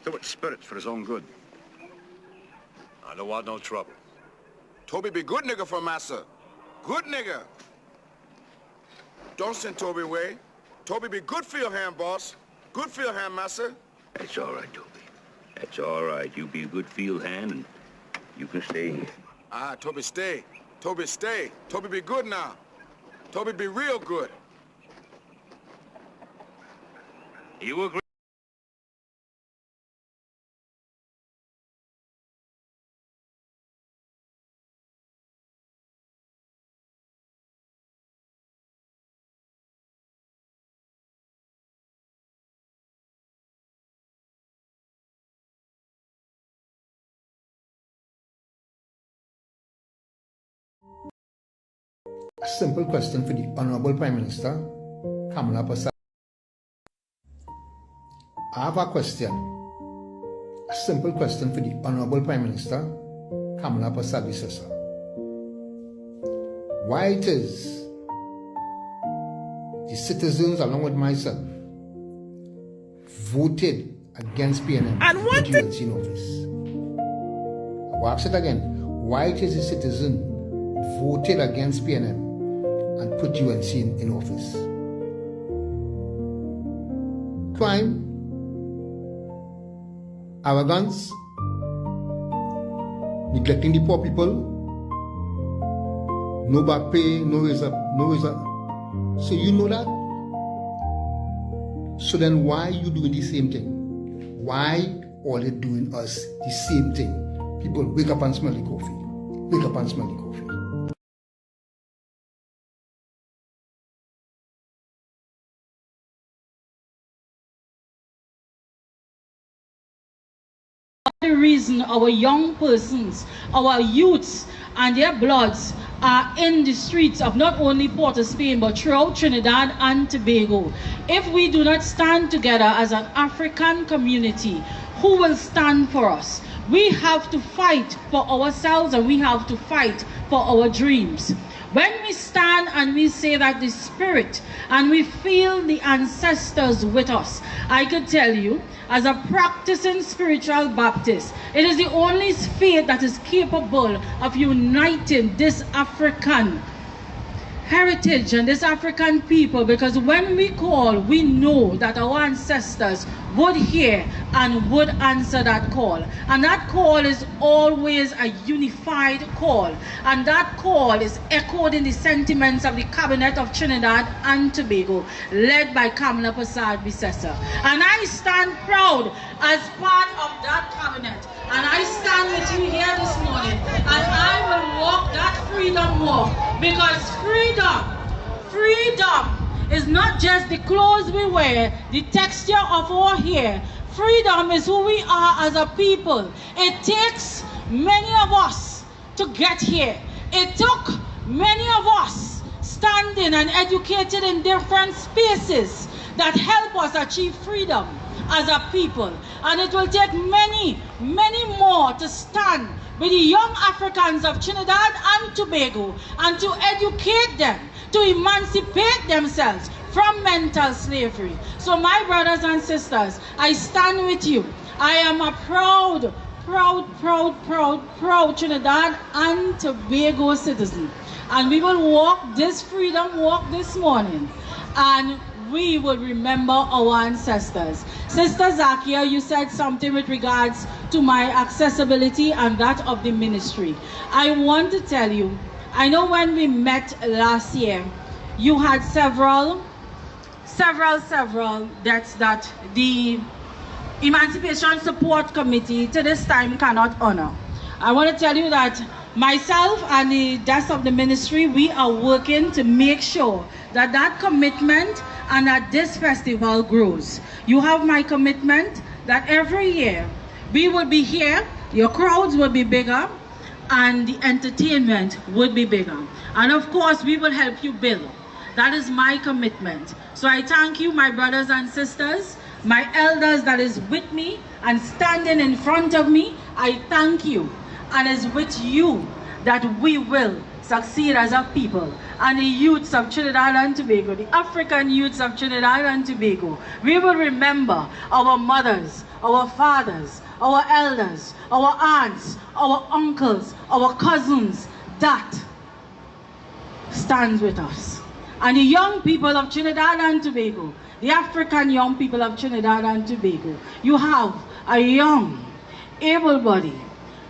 Do it spirits for his own good. I don't want no trouble. Toby be good nigga for massa. Good nigga. Don't send Toby away. Toby be good for your hand, boss. Good for your hand, massa. That's all right, Toby. That's all right. You be a good field hand, and you can stay here. Ah, Toby stay. Toby stay. Toby be good now. Toby be real good. You agree? A simple question for the Honorable Prime Minister, Kamla Persad. I have a question. A simple question for the Honorable Prime Minister, Kamla Persad Bissessar. Why it is the citizens, along with myself, voted against PNM and put UNC in office? I will ask it again. Why it is the citizen voted against PNM and put UNC in office? Crime, arrogance, neglecting the poor people, no back pay, no raise up, no raise up. So you know that? So then why you doing the same thing? Why all they doing us the same thing? People wake up and smell the coffee. Wake up and smell the coffee. The reason our young persons, our youths and their bloods are in the streets of not only Port of Spain but throughout Trinidad and Tobago. If we do not stand together as an African community, who will stand for us? We have to fight for ourselves and we have to fight for our dreams. When we stand and we say that the spirit and we feel the ancestors with us, I could tell you, as a practicing spiritual Baptist, it is the only faith that is capable of uniting this African heritage and this African people, because when we call, we know that our ancestors would hear and would answer that call. And that call is always a unified call. And that call is echoed in the sentiments of the Cabinet of Trinidad and Tobago, led by Kamla Persad Bissessar. And I stand proud as part of that cabinet. And I stand with you here this morning. And I will walk that freedom walk. Because freedom is not just the clothes we wear, the texture of our hair. Freedom is who we are as a people. It takes many of us to get here. It took many of us standing and educated in different spaces that help us achieve freedom as a people. And it will take many, many more to stand with the young Africans of Trinidad and Tobago and to educate them, to emancipate themselves from mental slavery. So my brothers and sisters, I stand with you. I am a proud Trinidad and Tobago citizen. And we will walk this freedom walk this morning. And we will remember our ancestors. Sister Zakia, you said something with regards to my accessibility and that of the ministry. I want to tell you, I know when we met last year, you had several debts that the Emancipation Support Committee to this time cannot honor. I want to tell you that myself and the rest of the ministry, we are working to make sure that that commitment and that this festival grows. You have my commitment that every year we will be here, your crowds will be bigger, and the entertainment would be bigger. And of course, we will help you build. That is my commitment. So I thank you, my brothers and sisters, my elders that is with me and standing in front of me. I thank you. And it's with you that we will succeed as a people. And the youths of Trinidad and Tobago, the African youths of Trinidad and Tobago, we will remember our mothers, our fathers, our elders, our aunts, our uncles, our cousins, that stands with us. And the young people of Trinidad and Tobago, the African young people of Trinidad and Tobago, you have a young, able-bodied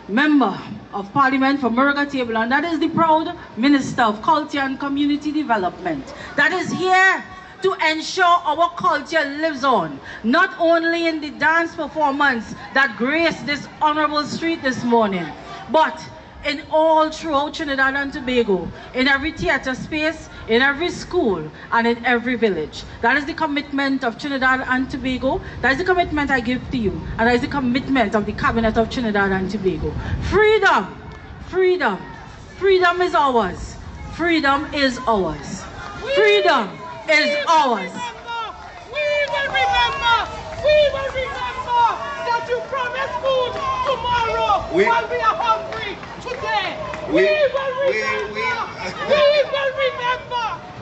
member of Parliament for Murga Table, and that is the proud Minister of Culture and Community Development, that is here to ensure our culture lives on, not only in the dance performance that graced this honorable street this morning, but in all throughout Trinidad and Tobago, in every theater space, in every school, and in every village. That is the commitment of Trinidad and Tobago. That is the commitment I give to you, and that is the commitment of the Cabinet of Trinidad and Tobago. Freedom, freedom, freedom is ours. Freedom is ours. Freedom is ours. We will remember that you promised food tomorrow while we are hungry today. We will remember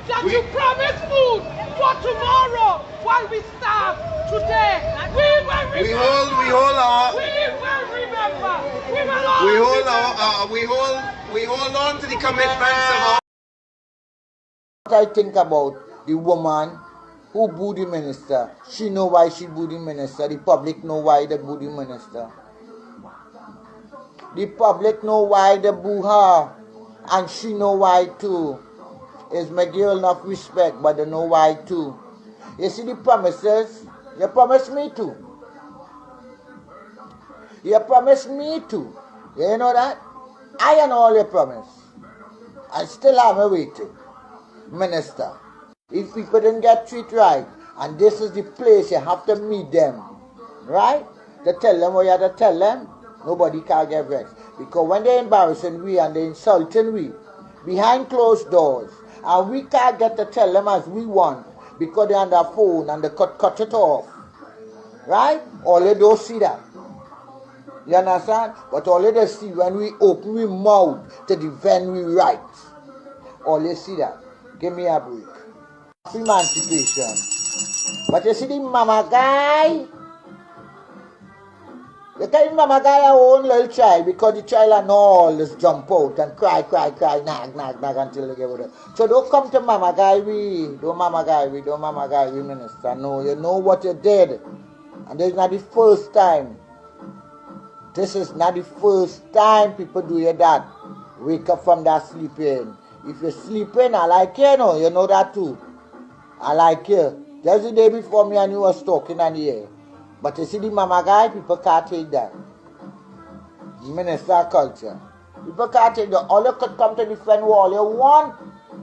that you promised food for tomorrow while we starve today. We will remember. We hold on to the commitments of our. What I think about the woman who booed the minister. She know why she booed the minister. The public know why they booed the minister. The public know why they boo her. And she know why too. Is my girl enough respect, but they know why too. You see the promises? You promised me too. You promised me too. You know that? I and all your promise. I still am waiting. Minister. If people didn't get treated right, and this is the place you have to meet them, right? To tell them what you have to tell them, nobody can get vexed. Because when they're embarrassing we and they're insulting we, behind closed doors, and we can't get to tell them as we want, because they're on their phone and they cut it off, right? All they don't see that. You understand? But all they see when we open we mouth to defend we rights. All they see that. Give me a break. Emancipation. But you see the mama guy, you tell mama guy her own little child because the child and all just jump out and cry, nag until they get over it. So don't come to mama guy don't mama guy minister. No, you know what you did. And this is not the first time. This is not the first time people do you that. Wake up from that sleeping. If you're sleeping, I like you, no, you know that too. I like you. Just the day before me and you was talking on the air. But you see the mama guy, people can't take that. Minister of Culture. People can't take that. All you could come to defend all you want.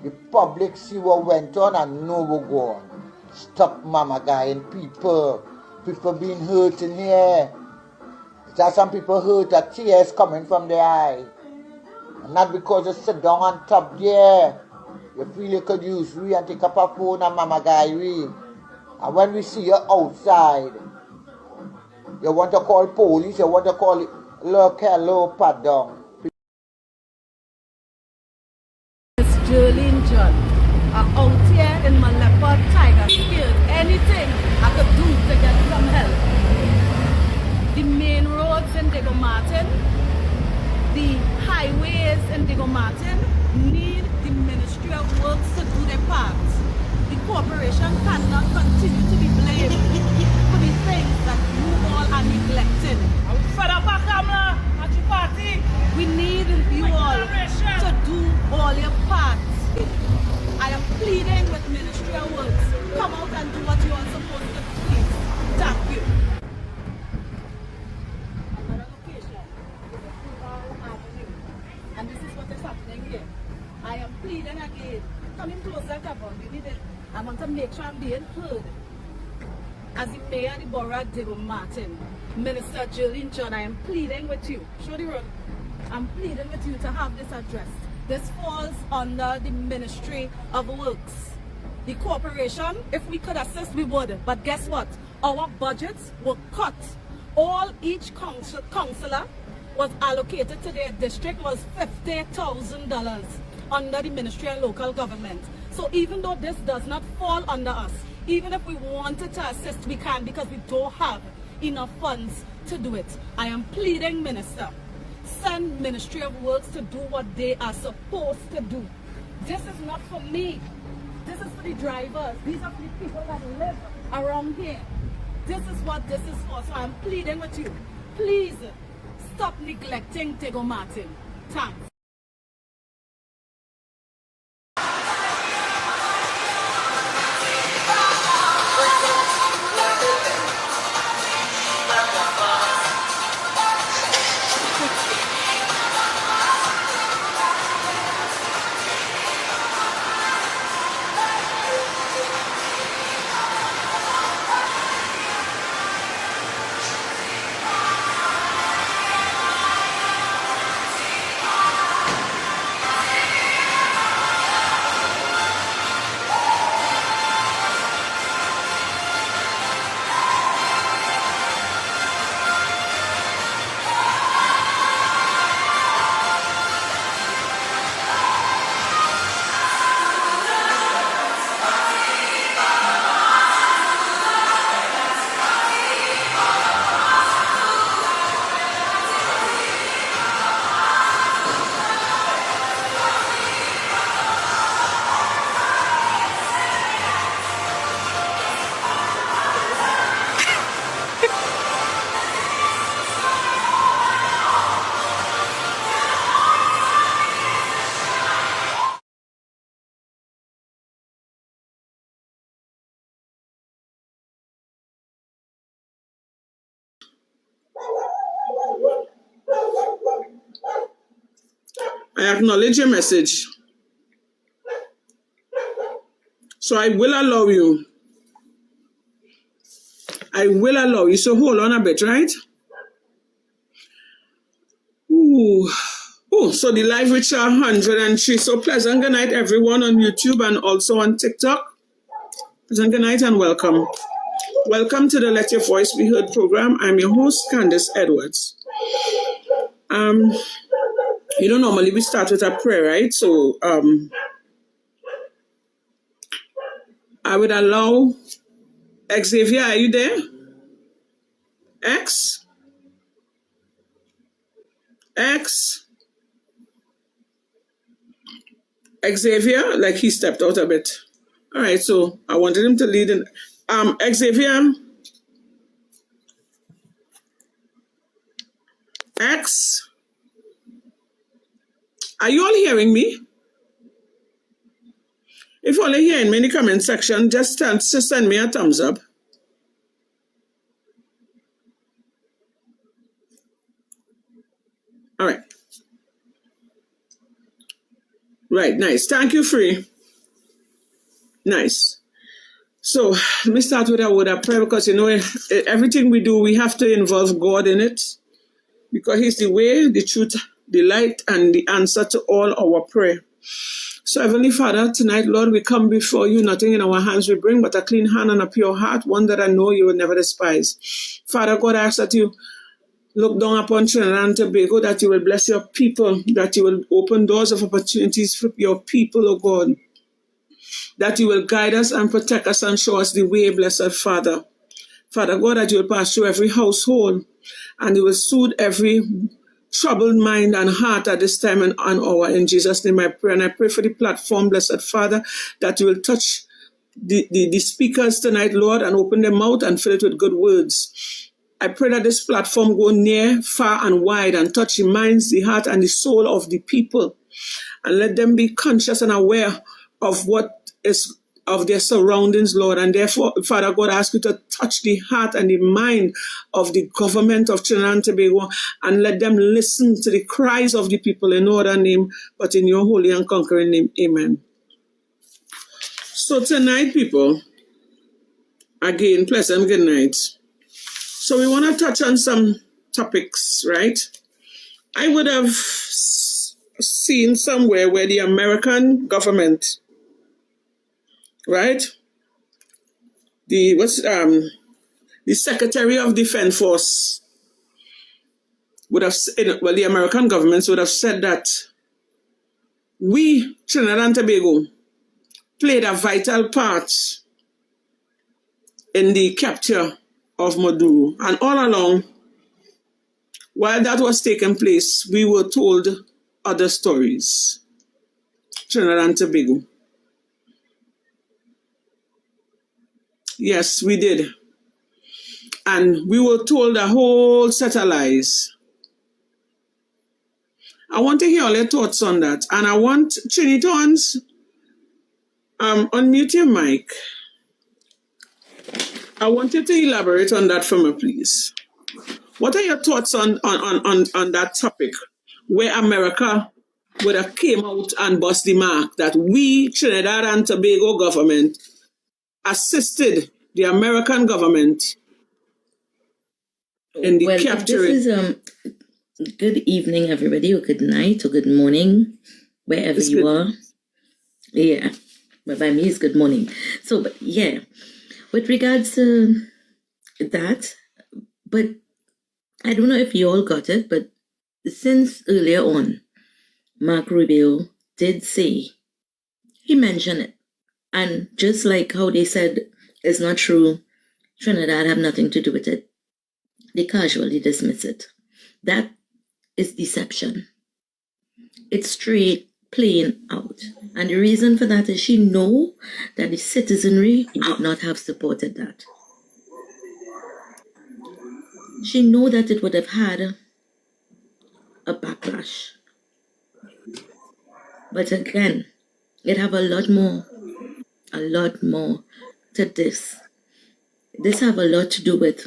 The public see what went on and know what go on. Stop mama guy and people. People being hurt in here. There's some people hurt that tears coming from their eye. And not because you sit down on top there. You feel you could use we and take up a phone and mama guy we. And when we see you outside, you want to call police, you want to call it, look, hello, pardon. Miss Jolene John are out here in my leopard tiger scared. Anything I could do to get some help. The main roads in Diego Martin, the highways in Diego Martin need the Ministry of Works to do their part. The corporation cannot continue to be blamed for the things that you all are neglecting. I'm fed up of Kamla at your party. We need you all to do all your parts. I am pleading with Ministry of Works. Come out and do what you are supposed to do, please. Thank you. Another location. This is Duval Avenue. And this is what is happening here. I am pleading again. Coming closer, Kevin. You need it. I want to make sure I'm being heard. As the mayor of the borough of Diego Martin, Minister Jolene John, I am pleading with you. Show the road. I'm pleading with you to have this addressed. This falls under the Ministry of Works. The corporation, if we could assist, we would. But guess what? Our budgets were cut. Each councillor was allocated to their district was $50,000. under the Ministry and Local Government. So even though this does not fall under us, even if we wanted to assist, we can't because we don't have enough funds to do it. I am pleading, Minister, send Ministry of Works to do what they are supposed to do. This is not for me. This is for the drivers. These are for the people that live around here. This is what this is for. So I'm pleading with you. Please stop neglecting Tego Martin. Thanks. I acknowledge your message. So I will allow you. I will allow you. So hold on a bit, right? Ooh. Oh, so the live reach 103. So pleasant good night, everyone on YouTube and also on TikTok. Pleasant good night and welcome. Welcome to the Let Your Voice Be Heard program. I'm your host, Candace Edwards. You know, normally we start with a prayer, right? So I would allow Xavier, are you there? X? Xavier, like he stepped out a bit. All right, so I wanted him to lead in. Xavier? X? Are you all hearing me? If you're only hearing me in the comment section, just send me a thumbs up. All right. Right, nice. Thank you, Free. Nice. So let me start with a word of prayer because, you know, everything we do, we have to involve God in it because He's the way, the truth, the light, and the answer to all our prayer. So, Heavenly Father, tonight, Lord, we come before you, nothing in our hands we bring but a clean hand and a pure heart, one that I know you will never despise. Father God, I ask that you look down upon Trinidad and Tobago, that you will bless your people, that you will open doors of opportunities for your people, oh God, that you will guide us and protect us and show us the way, blessed Father. Father God, that you will pass through every household and you will soothe every troubled mind and heart at this time and hour. In Jesus' name I pray. And I pray for the platform, blessed Father, that you will touch the speakers tonight, Lord, and open their mouth and fill it with good words. I pray that this platform go near, far, and wide and touch the minds, the heart, and the soul of the people. And let them be conscious and aware of what is of their surroundings, Lord. And therefore, Father God, I ask you to touch the heart and the mind of the government of Trinidad and Tobago and let them listen to the cries of the people in no other name, but in your holy and conquering name. Amen. So tonight, people, again, pleasant good night. So we want to touch on some topics, right? I would have seen somewhere where the American government, right? The Secretary of Defense Force would have, well, the American government would have said that we, Trinidad and Tobago, played a vital part in the capture of Maduro. And all along, while that was taking place, we were told other stories. Trinidad and Tobago. Yes, we did. And we were told a whole set of lies. I want to hear all your thoughts on that. And I want Trinitons, unmute your mic. I want you to elaborate on that for me, please. What are your thoughts on that topic, where America would have came out and bust the mark that we, Trinidad and Tobago government, assisted the American government in the capturing? This is good evening, everybody, or good night, or good morning, wherever you are. Yeah, but by me it's good morning. So, but yeah, with regards to that, but I don't know if you all got it, but since earlier on, Mark Rubio did say, he mentioned it, and just like how they said it's not true, Trinidad have nothing to do with it, they casually dismiss it. That is deception. It's straight, plain out. And the reason for that is she know that the citizenry would not have supported that. She know that it would have had a backlash. But again, it have a lot more to this. This have a lot to do with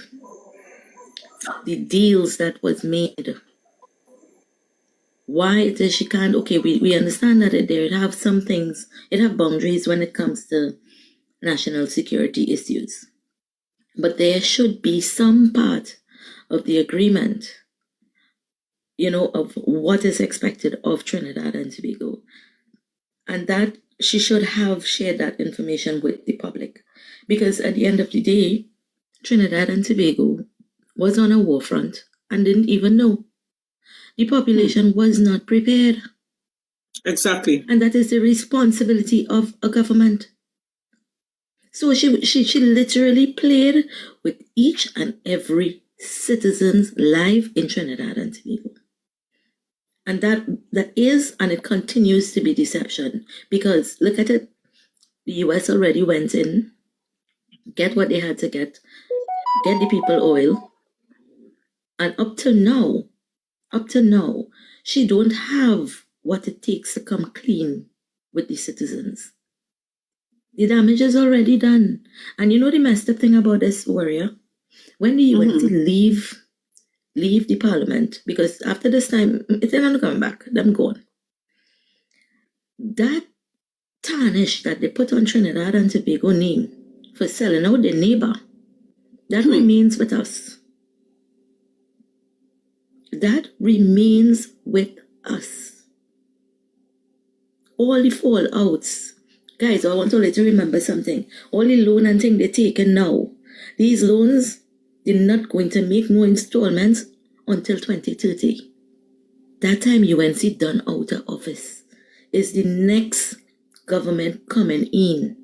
the deals that was made. Why it is she can't, okay, we understand that it have some things, it have boundaries when it comes to national security issues. But there should be some part of the agreement, of what is expected of Trinidad and Tobago. And that she should have shared that information with the public. Because at the end of the day, Trinidad and Tobago was on a war front and didn't even know. The population was not prepared. Exactly. And that is the responsibility of a government. So she literally played with each and every citizen's life in Trinidad and Tobago. And that is, and it continues to be deception. Because look at it, the US already went in, get what they had to get the people oil, and up to now, she don't have what it takes to come clean with the citizens. The damage is already done. And you know the messed up thing about this, Warrior? When the UNC leave the parliament, because after this time, it's not coming back, them gone. That tarnish that they put on Trinidad and Tobago name for selling out their neighbor, that remains with us. That remains with us. All the fallouts. Guys, I want to let you remember something. All the loan and thing they're taking now, these loans, they're not going to make no installments until 2030. That time UNC done out of office. Is the next government coming in.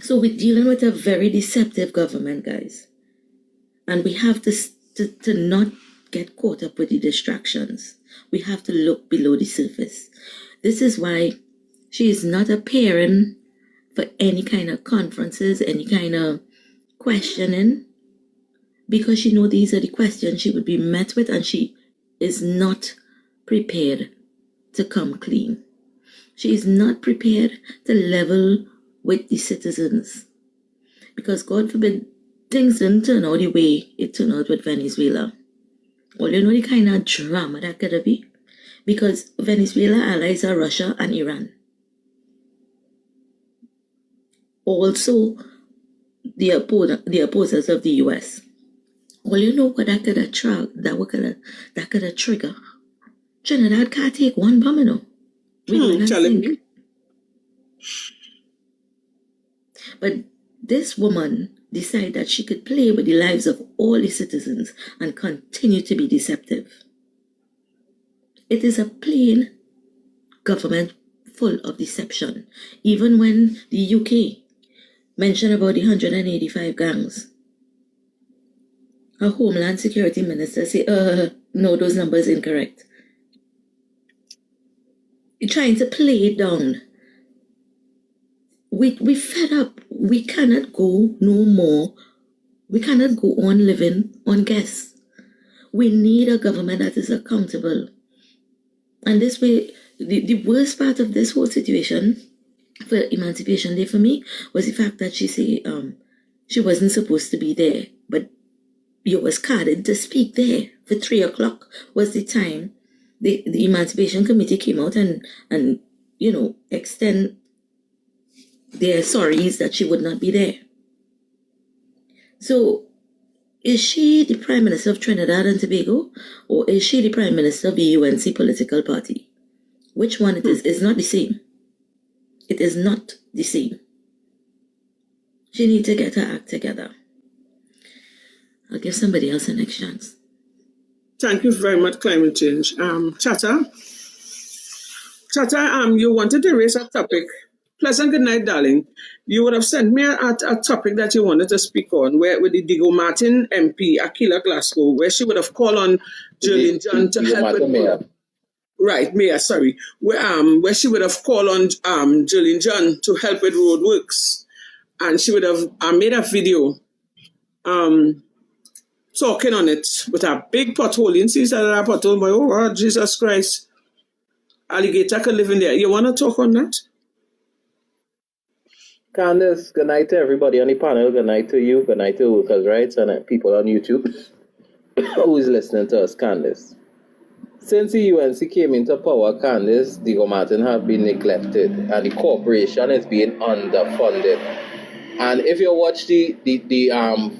So we're dealing with a very deceptive government, guys. And we have to not get caught up with the distractions. We have to look below the surface. This is why she is not appearing for any kind of conferences, any kind of questioning, because she knows these are the questions she would be met with, and she is not prepared to come clean. She is not prepared to level with the citizens. Because God forbid, things didn't turn out the way it turned out with Venezuela. Well, you know the kind of drama that could be? Because Venezuela allies are Russia and Iran. Also, the opposers of the US. Well, you know what that could have trigger? Trinidad can't take one bomb, you know. Think. But this woman decided that she could play with the lives of all the citizens and continue to be deceptive. It is a plain, government full of deception. Even when the UK mentioned about the 185 gangs, our Homeland Security Minister said, no, those numbers incorrect. You're trying to play it down. We fed up. We cannot go no more. We cannot go on living on guess. We need a government that is accountable. And this way, the worst part of this whole situation for Emancipation Day for me was the fact that she said she wasn't supposed to be there, but you was carded to speak there. For 3 o'clock was the time the Emancipation Committee came out and extend their sorries that she would not be there. So, is she the Prime Minister of Trinidad and Tobago, or is she the Prime Minister of the UNC political party? Which one it is? It's not the same. It is not the same. She needs to get her act together. I'll give somebody else the next chance. Thank you very much, Climate Change. Chatta, you wanted to raise a topic. Pleasant good night, darling. You would have sent me a topic that you wanted to speak on, where with the Diego Martin MP, Akila Glasgow, where she would have called on Julian John to help with Mayor. Right, Mayor, sorry. Where she would have called on Julian John to help with road works. And she would have made a video talking on it with a big pothole. You see that pothole, my oh God, Jesus Christ. Alligator could live in there. You want to talk on that? Candace, good night to everybody on the panel. Good night to you. Good night to Workers' Rights and people on YouTube who is listening to us, Candace. Since the UNC came into power, Candace, Diego Martin have been neglected and the corporation is being underfunded. And if you watch the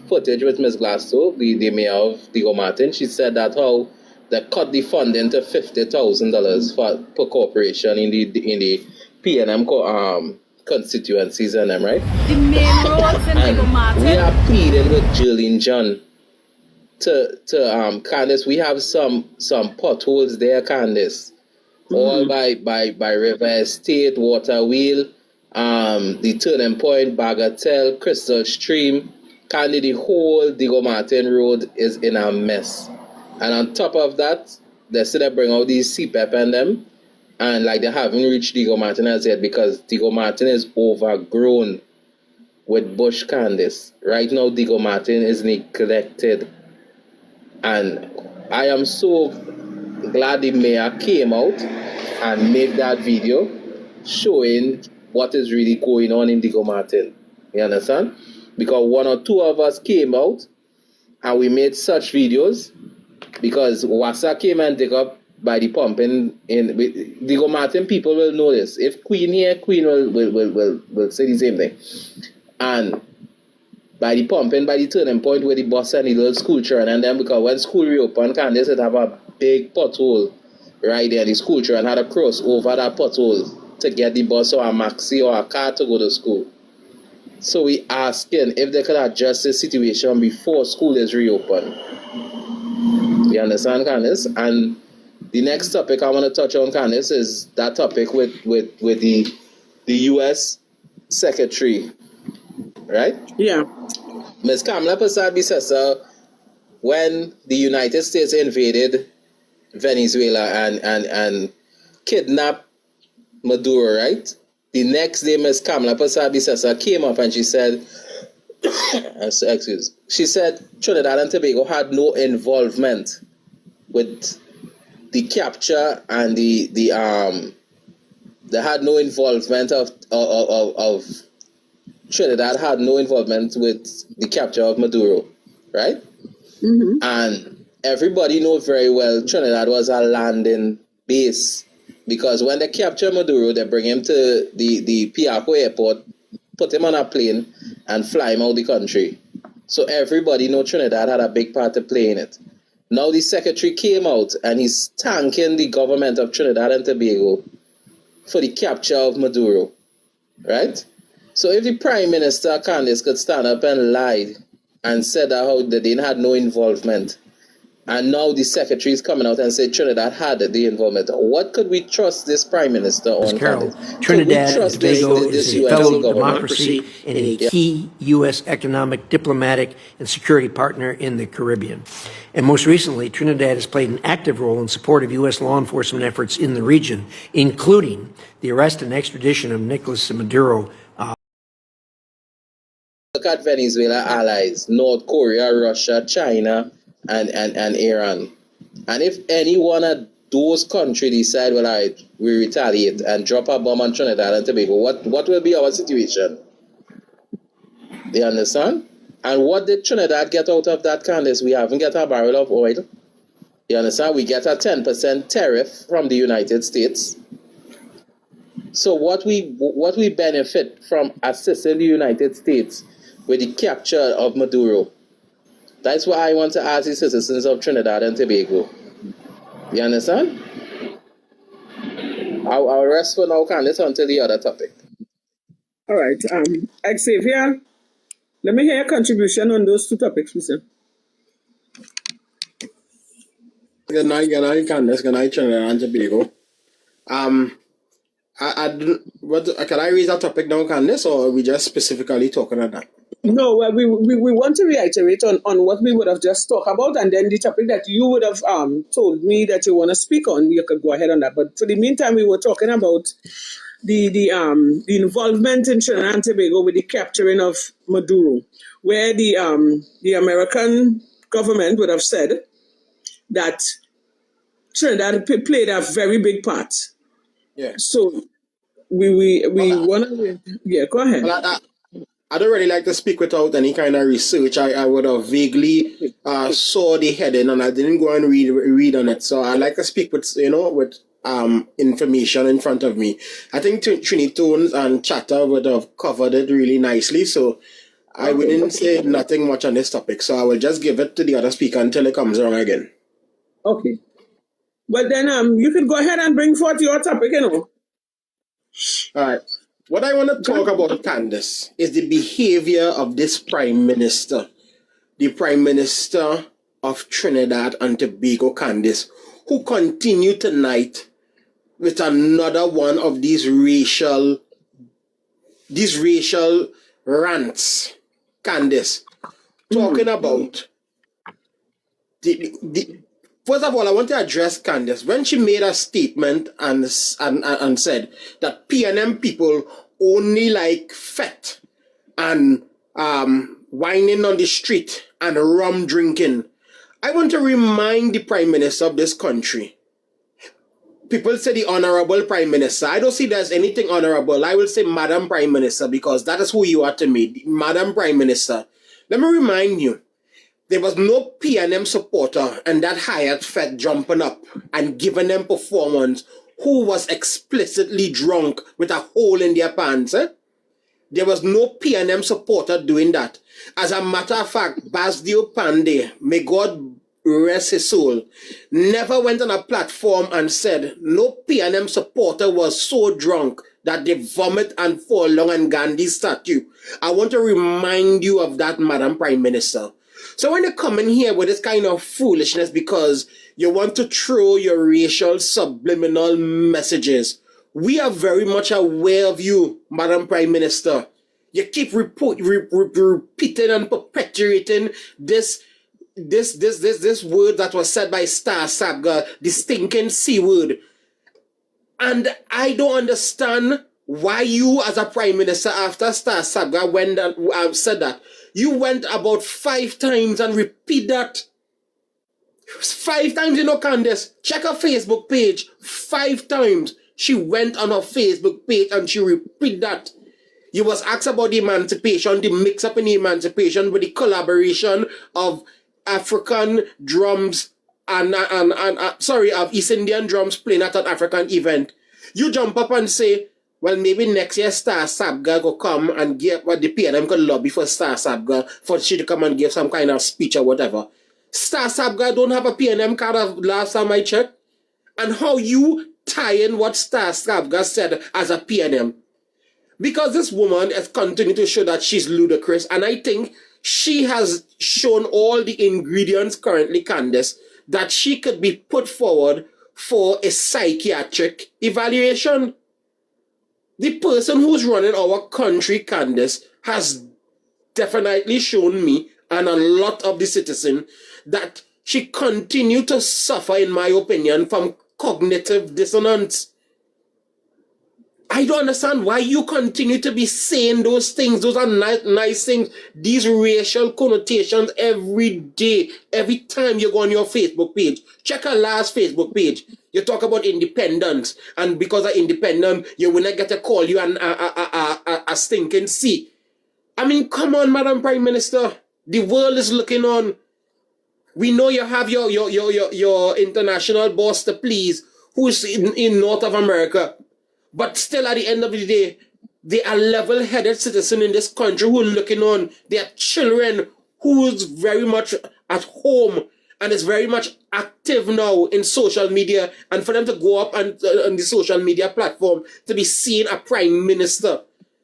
footage with Ms. Glasgow, the mayor of Diego Martin, she said that how they cut the funding to $50,000 per corporation in the PNM constituencies and them, right? The main roads in Diego Martin. We are pleading with Julian John to Candace. We have some potholes there, Candace. All by River Estate, Waterwheel, the Turning Point, Bagatelle, Crystal Stream. Candy, the whole Diego Martin Road is in a mess. And on top of that, they still bring out these CPEP and them. And like they haven't reached Diego Martin as yet because Diego Martin is overgrown with bush, Candace. Right now, Diego Martin is neglected. And I am so glad the mayor came out and made that video showing what is really going on in Diego Martin. You understand? Because one or two of us came out and we made such videos because Wassa came and dig up by the pumping in Diego Martin. People will know this. If Queen here, Queen will say the same thing. And by the pumping, by the Turning Point where the bus and the little school children, and then because when school reopened, Candace would have a big pothole right there. The school children had to cross over that pothole to get the bus or a maxi or a car to go to school. So we asking if they could adjust the situation before school is reopened. You understand, Candace? And the next topic I want to touch on, Candace, is that topic with the U.S. Secretary, right? Yeah. Ms. Kamla Persad Bissessar, when the United States invaded Venezuela and kidnapped Maduro, right? The next day, Ms. Kamla Persad Bissessar came up and she said, she said Trinidad and Tobago had no involvement with the capture and they had no involvement of Trinidad had no involvement with the capture of Maduro, right? Mm-hmm. And everybody knows very well Trinidad was a landing base because when they capture Maduro, they bring him to the Piaco airport, put him on a plane, and fly him out the country. So everybody knows Trinidad had a big part to play in it. Now the secretary came out and he's thanking the government of Trinidad and Tobago for the capture of Maduro, right? So if the Prime Minister, Candace, could stand up and lie and said that how they didn't have no involvement And now the secretary is coming out and said Trinidad had the involvement. What could we trust this prime minister on? Carol, Could we Trinidad and trust Tobago this is a UNC fellow government? democracy and a key U.S. economic, diplomatic, and security partner in the Caribbean. And most recently, Trinidad has played an active role in support of U.S. law enforcement efforts in the region, including the arrest and extradition of Nicolas Maduro. Look at Venezuela allies, North Korea, Russia, China, and Iran. And if any one of those countries decide, well, all right, we retaliate and drop a bomb on Trinidad and Tobago, what will be our situation? You understand? And what did Trinidad get out of that, Candice? We haven't got a barrel of oil. You understand? We get a 10% tariff from the United States. So what we benefit from assisting the United States with the capture of Maduro? That's what I want to ask the citizens of Trinidad and Tobago. You understand? I'll rest for now, Candice, until the other topic. All right. Xavier, let me hear your contribution on those two topics, please. Good night, Candice. Good night, Trinidad and Tobago. Can I raise that topic now, Candice, or are we just specifically talking about that? No, well, we want to reiterate on what we would have just talked about, and then the topic that you would have told me that you want to speak on, you could go ahead on that. But for the meantime, we were talking about the involvement in Trinidad and Tobago with the capturing of Maduro, where the American government would have said that Trinidad played a very big part. Yeah. So we want to, yeah, go ahead. Well, I don't really like to speak without any kind of research. I would have vaguely saw the heading and I didn't go and read on it. So I like to speak with information in front of me. I think Trinitones and Chatter would have covered it really nicely. So I wouldn't say nothing much on this topic. So I will just give it to the other speaker until it comes around again. Okay. Well then you could go ahead and bring forth your topic, All right. What I want to talk about, Candice, is the behavior of this Prime Minister, the Prime Minister of Trinidad and Tobago, Candice, who continue tonight with another one of these racial rants, Candice, talking about the first of all, I want to address Candice. When she made a statement and said that PNM people only like fete and whining on the street and rum drinking, I want to remind the Prime Minister of this country. People say the Honorable Prime Minister. I don't see there's anything honorable. I will say Madam Prime Minister because that is who you are to me, Madam Prime Minister. Let me remind you, there was no PNM supporter and that hired fed jumping up and giving them performance who was explicitly drunk with a hole in their pants. There was no PNM supporter doing that. As a matter of fact, Basdio Pandey, may God rest his soul, never went on a platform and said no PNM supporter was so drunk that they vomit and fall along on Gandhi's statue. I want to remind you of that, Madam Prime Minister. So when you come in here with this kind of foolishness because you want to throw your racial subliminal messages, we are very much aware of you, Madam Prime Minister. You keep repeating and perpetuating this word that was said by Star Sabga, the stinking C word. And I don't understand why you as a Prime Minister after Star Sabga said that, you went about 5 times and repeat that. 5 times, Candice. Check her Facebook page. 5 times she went on her Facebook page and she repeat that. You was asked about the emancipation, the mix-up in the emancipation with the collaboration of African drums of East Indian drums playing at an African event. You jump up and say, well, maybe next year Star Sabga go come and give what the PNM could lobby for Star Sabga for she to come and give some kind of speech or whatever. Star Sabga don't have a PNM card of last time I checked. And how you tie in what Star Sabga said as a PNM? Because this woman has continued to show that she's ludicrous, and I think she has shown all the ingredients currently, Candice, that she could be put forward for a psychiatric evaluation. The person who's running our country, Candace, has definitely shown me and a lot of the citizens that she continued to suffer, in my opinion, from cognitive dissonance. I don't understand why you continue to be saying those things. Those are nice things. These racial connotations every day, every time you go on your Facebook page. Check her last Facebook page. You talk about independence, and because of independence, you will not get to call you a stinking C. I mean, come on, Madam Prime Minister. The world is looking on. We know you have your international boss to please, who's in North of America. But still, at the end of the day, they are level-headed citizens in this country who are looking on. They are children who's very much at home and is very much active now in social media. And for them to go up on the social media platform to be seen a prime minister,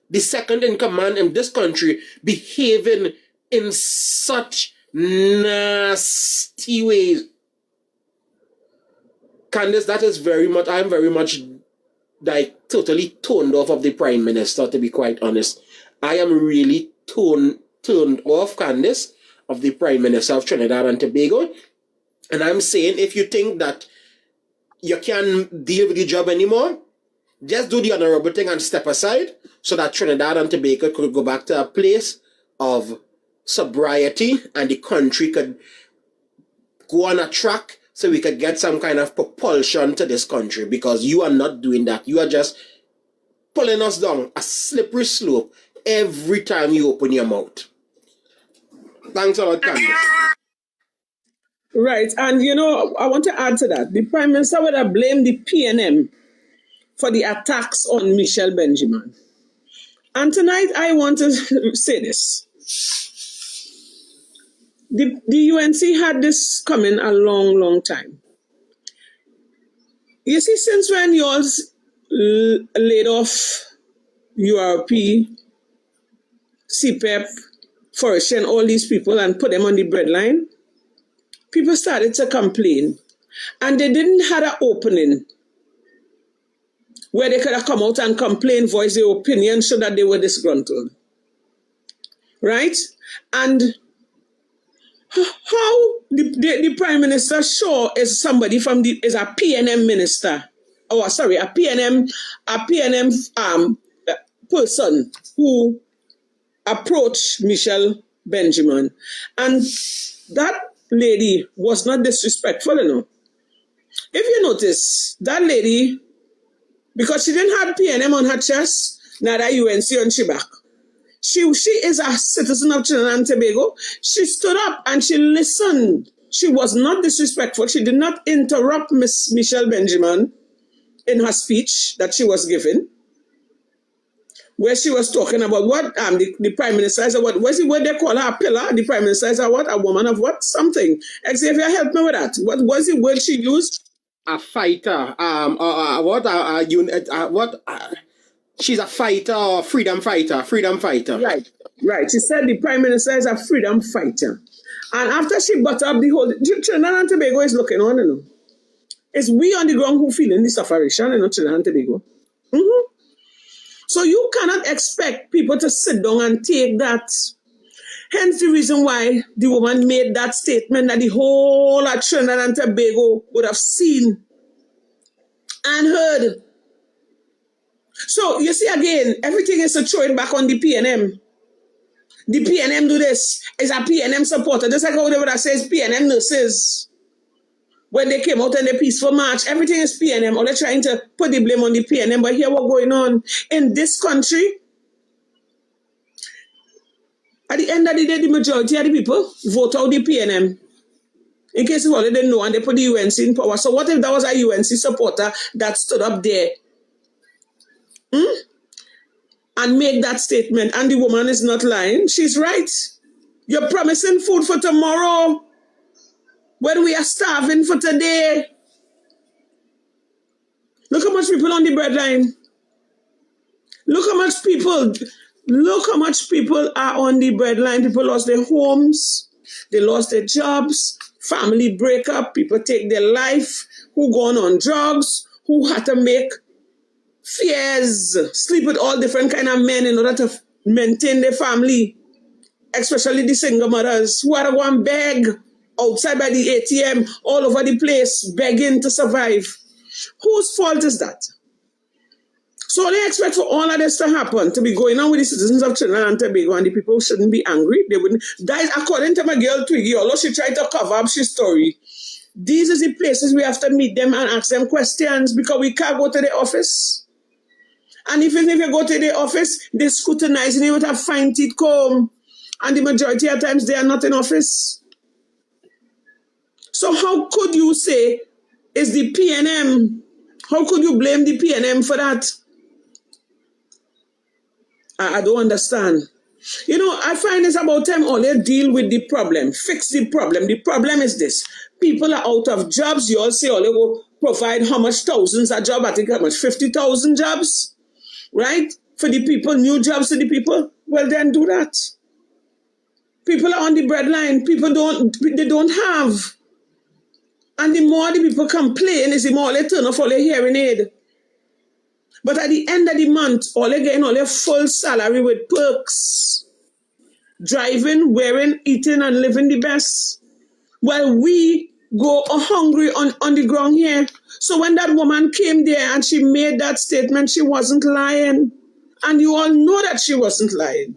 the second in command in this country, behaving in such nasty ways. Candace, that is very much, I'm very much like totally turned off of the Prime Minister, to be quite honest. I am really turned off, Candace, of the Prime Minister of Trinidad and Tobago. And I'm saying, if you think that you can't deal with the job anymore, just do the honorable thing and step aside so that Trinidad and Tobago could go back to a place of sobriety and the country could go on a track so we could get some kind of propulsion to this country, because you are not doing that. You are just pulling us down a slippery slope every time you open your mouth. Thanks a lot, Candace. Right, and you know, I want to add to that. The Prime Minister would have blamed the PNM for the attacks on Michelle Benjamin. And tonight I want to say this. The UNC had this coming a long time. You see, since when you all laid off URP, CPEP, Forestry, and all these people and put them on the breadline, people started to complain. And they didn't have an opening where they could have come out and complain, voice their opinion, so that they were disgruntled. Right? And how the Prime Minister sure is somebody is a PNM minister, or sorry, a PNM person who approached Michelle Benjamin, and that lady was not disrespectful, you know. If you notice, that lady, because she didn't have PNM on her chest, neither UNC on she back. She is a citizen of Trinidad and Tobago. She stood up and she listened. She was not disrespectful. She did not interrupt Miss Michelle Benjamin in her speech that she was giving, where she was talking about what the Prime Minister is, what was it, what they call her, a pillar? The Prime Minister is a what? A woman of what? Something. Xavier, help me with that. What was the word she used? A fighter. She's a fighter or freedom fighter. Right. She said the Prime Minister is a freedom fighter. And after she brought up the whole, Trinidad and Tobago is looking on, you know. It's we on the ground who feeling the sufferation, you know, Trinidad and Tobago. Mm-hmm. So you cannot expect people to sit down and take that. Hence the reason why the woman made that statement that the whole of Trinidad and Tobago would have seen and heard. So you see again, everything is to throw it back on the PNM. The PNM do this. Is a PNM supporter. Just like how they would have said PNM nurses. When they came out in the peaceful march, everything is PNM. Or they're trying to put the blame on the PNM. But here what's going on in this country. At the end of the day, the majority of the people vote out the PNM. In case you all didn't know, and they put the UNC in power. So what if that was a UNC supporter that stood up there and made that statement, and the woman is not lying? She's right. You're promising food for tomorrow when we are starving for today. Look how much people on the breadline. Look how much people are on the breadline. People lost their homes. They lost their jobs. family breakup, people take their life, who gone on drugs, who had to make fears, sleep with all different kind of men in order to maintain their family, especially the single mothers who are the one beg outside by the ATM all over the place, begging to survive. Whose fault is that? So they expect for all of this to happen, to be going on with the citizens of Trinidad and Tobago, and the people shouldn't be angry. They wouldn't. Guys, according to my girl Twiggy, although she tried to cover up her story, these are the places we have to meet them and ask them questions, because we can't go to the office. And even if you go to the office, they scrutinize you with a fine teeth comb. And the majority of times they are not in office. So how could you say it's the PNM? How could you blame the PNM for that? I don't understand. You know, I find it's about time only deal with the problem, fix the problem. The problem is this. People are out of jobs. You all say only go provide how much thousands a job? I think how much? 50,000 jobs, right? For the people, new jobs to the people. Well, then do that. People are on the breadline. People don't have. And the more the people complain, is the more they turn off all their hearing aid. But at the end of the month, all they're getting all their full salary with perks. Driving, wearing, eating, and living the best. Well, we go hungry on the ground here. So when that woman came there and she made that statement, she wasn't lying. And you all know that she wasn't lying.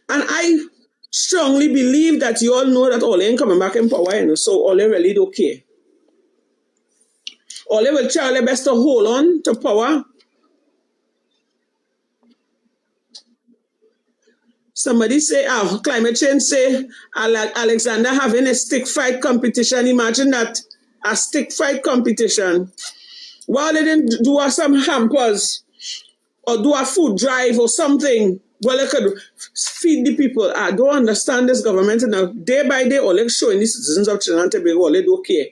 And I strongly believe that you all know that Ole ain't coming back in power, you know, so Ole really don't care. Ole will try their best to hold on to power. Somebody say, climate change say, Alexander having a stick fight competition. Imagine that, a stick fight competition. Why they didn't do some hampers or do a food drive or something? Well, they could feed the people. I don't understand this government now. Day by day, all they're showing the citizens of Trinidad and Tobago, all they don't care.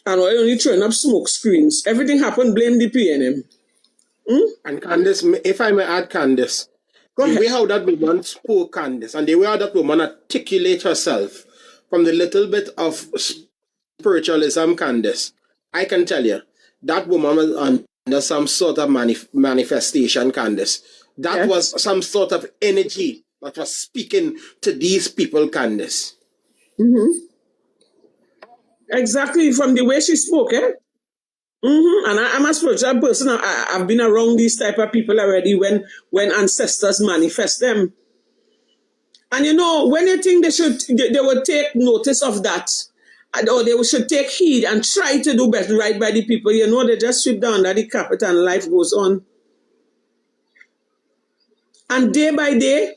And all they only throwing up smoke screens. Everything happened, blame the PNM. And Candace, if I may add, Candace, the way how that woman spoke, Candace, and the way how that woman articulate herself from the little bit of spiritualism, Candace, I can tell you, that woman was under some sort of manifestation, Candace. That was some sort of energy that was speaking to these people, Candace. Exactly, from the way she spoke, And I'm a spiritual person. I've been around these type of people already when ancestors manifest them. And you know, when you think they would take notice of that, or they should take heed and try to do better right by the people, you know, they just sweep down under the carpet and life goes on. And day by day,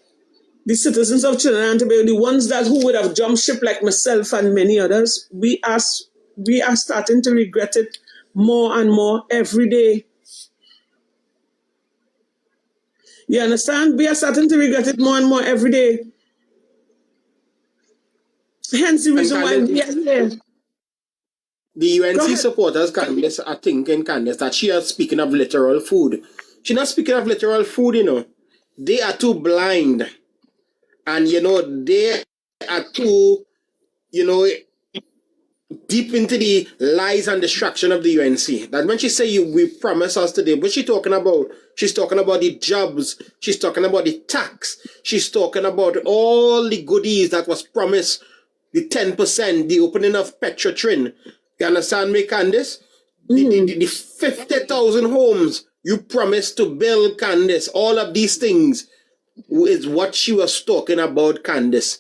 the citizens of Trinidad and Tobago, the ones who would have jumped ship like myself and many others, we are starting to regret it more and more every day. You understand? We are starting to regret it more and more every day. Hence the reason why we are here. The UNC supporters, Candace, are thinking, Candace, that she is speaking of literal food. She's not speaking of literal food, you know. They are too blind. And, you know, they are too, you know, deep into the lies and destruction of the UNC. That when she say we promise us today, what she talking about? She's talking about the jobs. She's talking about the tax. She's talking about all the goodies that was promised. The 10%, the opening of Petrotrin. You understand me, Candace? The 50,000 homes you promised to build, Candace. All of these things is what she was talking about, Candace.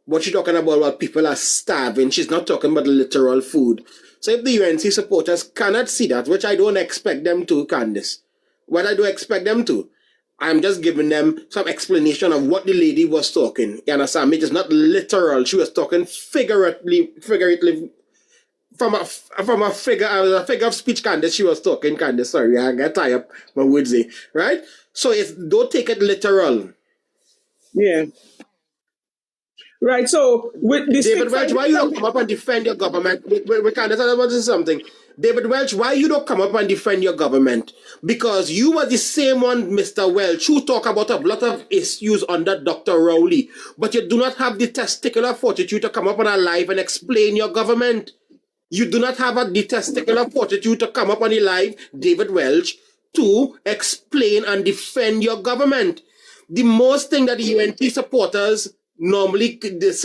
What she's talking about, while people are starving. She's not talking about literal food. So if the UNC supporters cannot see that, which I don't expect them to, Candace, what I do expect them to, I'm just giving them some explanation of what the lady was talking. You understand me? It's not literal. She was talking figuratively from a figure of speech, Candace. She was talking, Candace. Sorry, I got tired up my words there. Right? So don't take it literal. Yeah. Right, so with this... David Welch, why you don't come up and defend your government? We Candace, I want to say something. David Welch, why you don't come up and defend your government? Because you were the same one, Mr. Welch, who talk about a lot of issues under Dr. Rowley, but you do not have the testicular fortitude to come up on a live and explain your government. You do not have the testicular fortitude to come up on the live, David Welch, to explain and defend your government. The most thing that the UNT supporters normally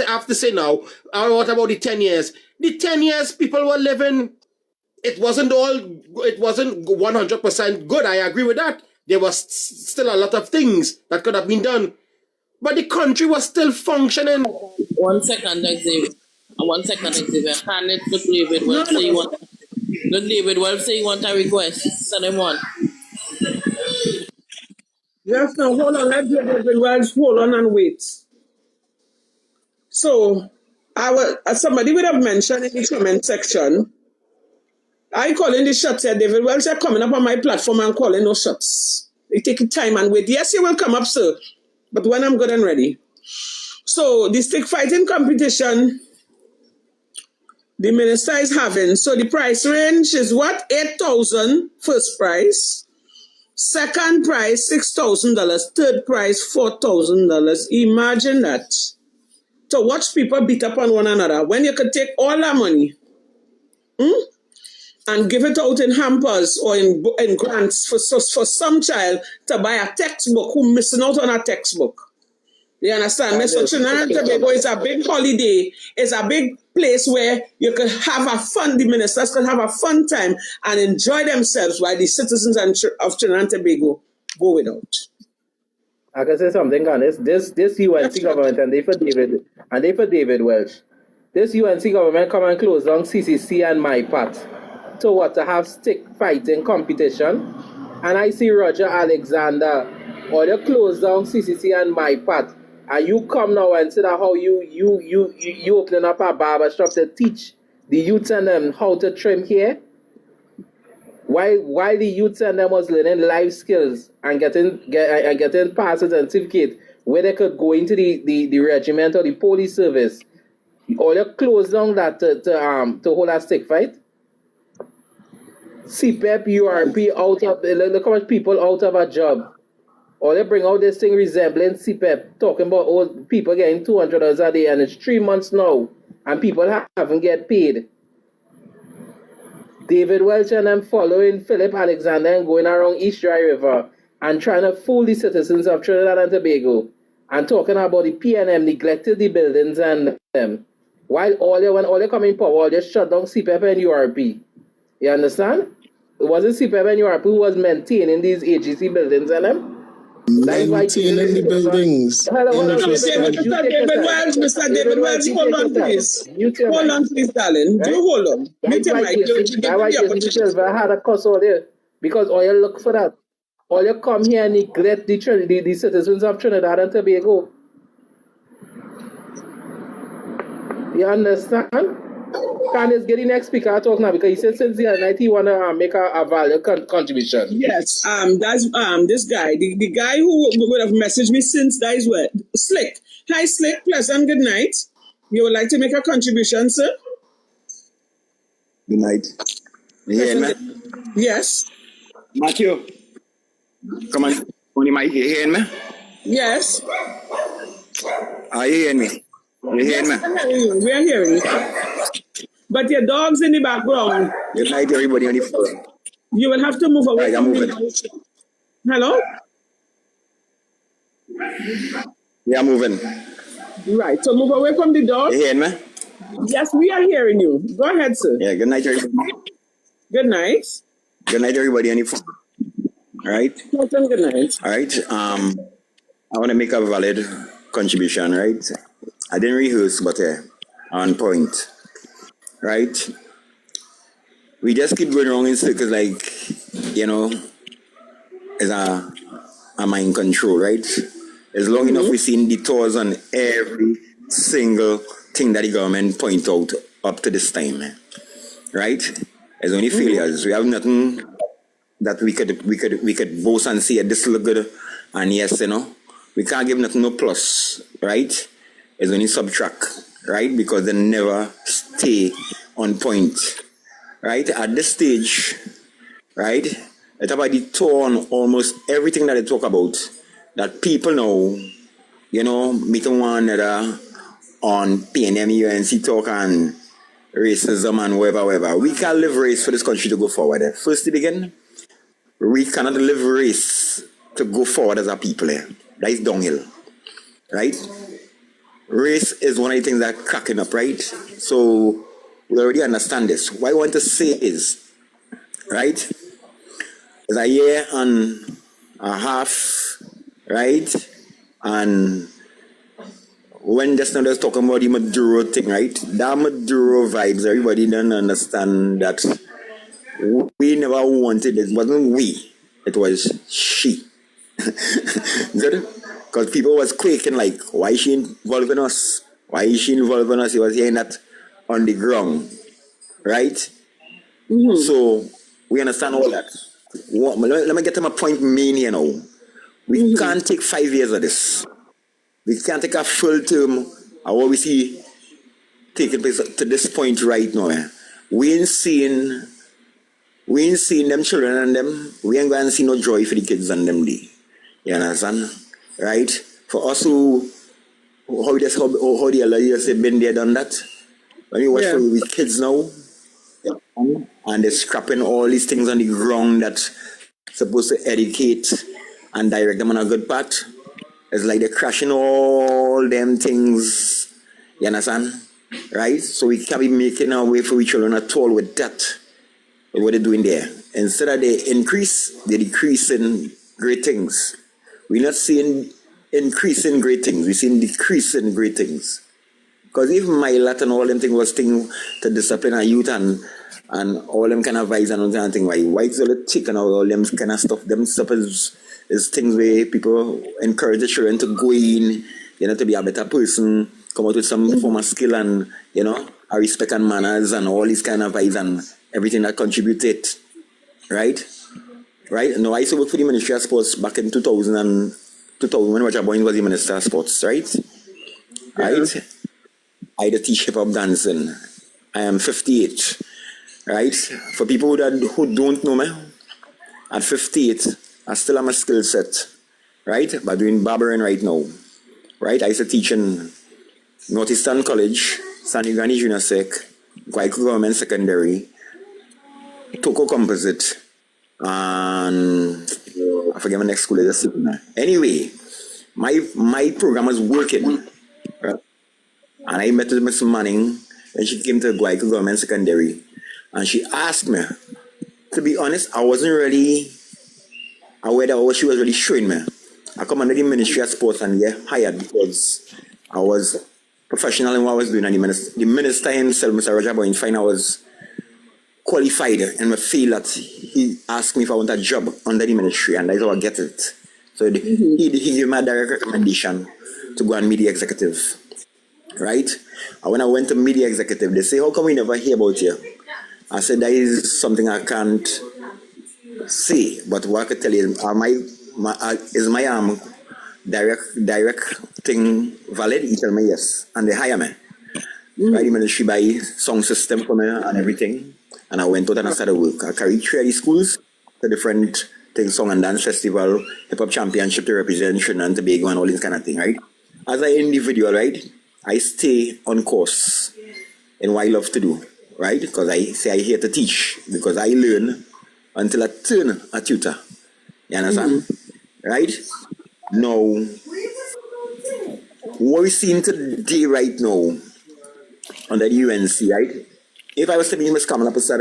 have to say now, what about the 10 years? The 10 years people were living, it wasn't 100% good. I agree with that. There was still a lot of things that could have been done. But the country was still functioning. 1 second, Xavier. 1 second, Xavier. Hand it to David Welch. Say you want. Good David Welch say you want a request. Send him one. Yes, now hold on. Let David Welch hold on and wait. So, somebody would have mentioned in the comment section, I calling the shots here, David Welch are coming up on my platform and calling no shots. They take time and wait. Yes, you will come up, sir, but when I'm good and ready. So, the stick fighting competition, the minister is having, so the price range is what? $8,000 first prize. Second prize, $6,000. Third prize, $4,000. Imagine that. To watch people beat up on one another when you could take all that money and give it out in hampers or in grants for some child to buy a textbook who missing out on a textbook. You understand me? So Trinidad and Tobago is a big holiday. It's a big place where you could have a fun, the ministers could have a fun time and enjoy themselves while the citizens of Trinidad and Tobago go without. I can say something, Candice. This UNC government and they for David Welch. This UNC government come and close down CCC and my part. So what, to have stick fighting competition? And I see Roger Alexander, or they close down CCC and my part. And you come now and say that how you opening up a barber shop to teach the youth and them how to trim hair? Why the youth and them was learning life skills and getting passes and certificate where they could go into the regiment or the police service, or they close down that to hold a stick fight. CPEP, URP out of look how much people out of a job. Or they bring out this thing resembling CPEP, talking about old people getting $200 a day, and it's 3 months now, and people haven't get paid. David Welch and them following Philip Alexander and going around East Dry River and trying to fool the citizens of Trinidad and Tobago and talking about the PNM neglected the buildings and them. While when all they come in power, all they shut down CPEP and URP. You understand? It wasn't CPEP and URP who was maintaining these AGC buildings and them. Maintaining the buildings. Mr. David Welch, hold on, please. Hold on, please, darling. Do hold on. That's why I had a cuss all there. Because all you look for that. All you come here and neglect the citizens of Trinidad and Tobago. You understand? Candice, get the next speaker to talk now because he said since the night he want to make a value contribution. Yes, that's this guy, the guy who would have messaged me since that is where Slick. Hi Slick, pleasant good night. You would like to make a contribution, sir? Good night. You hearing me? Yes. Matthew, come on the mic. You hearing me? Yes. Are you hearing me? You hearing me? We are hearing you. But your dog's in the background. Good night, everybody on the phone. You will have to move away from the... Hello? Yeah, I'm moving. Right, so move away from the dog. You hearing me? Yes, we are hearing you. Go ahead, sir. Yeah, good night, everybody. Good night. Good night, everybody on the phone. All right? Good night. All right. I want to make a valid contribution, right? I didn't rehearse, but on point. Right? We just keep going wrong in circles like, it's a mind control, right? It's long enough we've seen detours on every single thing that the government point out up to this time, right? There's only failures. We have nothing that we could boast and say this look good, and yes, we can't give nothing no plus, right? It's only subtract, right? Because they never stay on point, right, at this stage, right, it's already torn almost everything that they talk about. That people know, meeting one another on PNM, UNC talk and racism and whatever. We can't live race for this country to go forward. First to begin, we cannot live race to go forward as a people. That is downhill, right? Race is one of the things that are cracking up, right? So we already understand this. What I want to say is, right, is a year and a half, right? And when just now they're talking about the Maduro thing, right? That Maduro vibes, everybody don't understand that we never wanted it. It wasn't we, it was she. Good? Because people was quaking like, why is she involving us? Why is she involving us? He was hearing that on the ground, right? So we understand all that. Let me get to my point main here now. We can't take 5 years of this. We can't take a full term of what we see taking place to this point right now. We ain't seeing them children and them. We ain't going to see no joy for the kids and them day. You understand? Right? For us how the other years have been there, done that. When you watch with kids now, and they're scrapping all these things on the ground that's supposed to educate and direct them on a good path. It's like they're crashing all them things. You understand? Right? So we can't be making our way for each children at all with that. What they're doing there. Instead of they increase, they decrease in great things. We're not seeing increase in great things. We're seeing decrease in great things. Because even my lot and all them things was thing to discipline our youth and all them kind of vibes and all that thing. Why whites all the chick and all them kind of stuff. Them stuff is things where people encourage the children to go in, to be a better person, come out with some form of skill and, a respect and manners and all these kind of vibes and everything that contributed. Right? Right? No, I used to work for the Ministry of Sports back in 2000 when Roger Boyne was the Minister of Sports, right? Right? I had to teach hip-hop dancing. I am 58, right? For people who don't know me, at 58, I still have a skill set, right? By doing barbering right now, right? I used to teach in Northeastern College, San Granny Junior Sec, Guayco Government Secondary, Toko Composite, and I forget my next school is. Anyway, my program was working, right? And I met with Miss Manning when she came to Guayco Government Secondary, and she asked me. To be honest, I wasn't really aware that what she was really showing me. I come under the Ministry of Sports and get hired because I was professional in what I was doing, and the minister himself, Mr. Roger Boyne, find I was qualified and I feel that he asked me if I want a job under the ministry, and that's how I get it. So he gave me a direct recommendation to go and meet the executive. Right? And when I went to meet the executive, they say, how come we never hear about you? I said, that is something I can't say, but what I could tell you is my direct thing valid? He told me yes, and they hire me. Right, the ministry buy song system for me and everything, and I went out and I started work. I carried 3 of the schools to different things, song and dance festival, hip hop championship to represent Trinidad and Tobago and all this kind of thing, right? As an individual, right, I stay on course in what I love to do, right? Because I say I here to teach, because I learn until I turn a tutor. You understand? Right? Now, what we're seeing today right now under the UNC, right? If I was to meet Miss Kamla Persad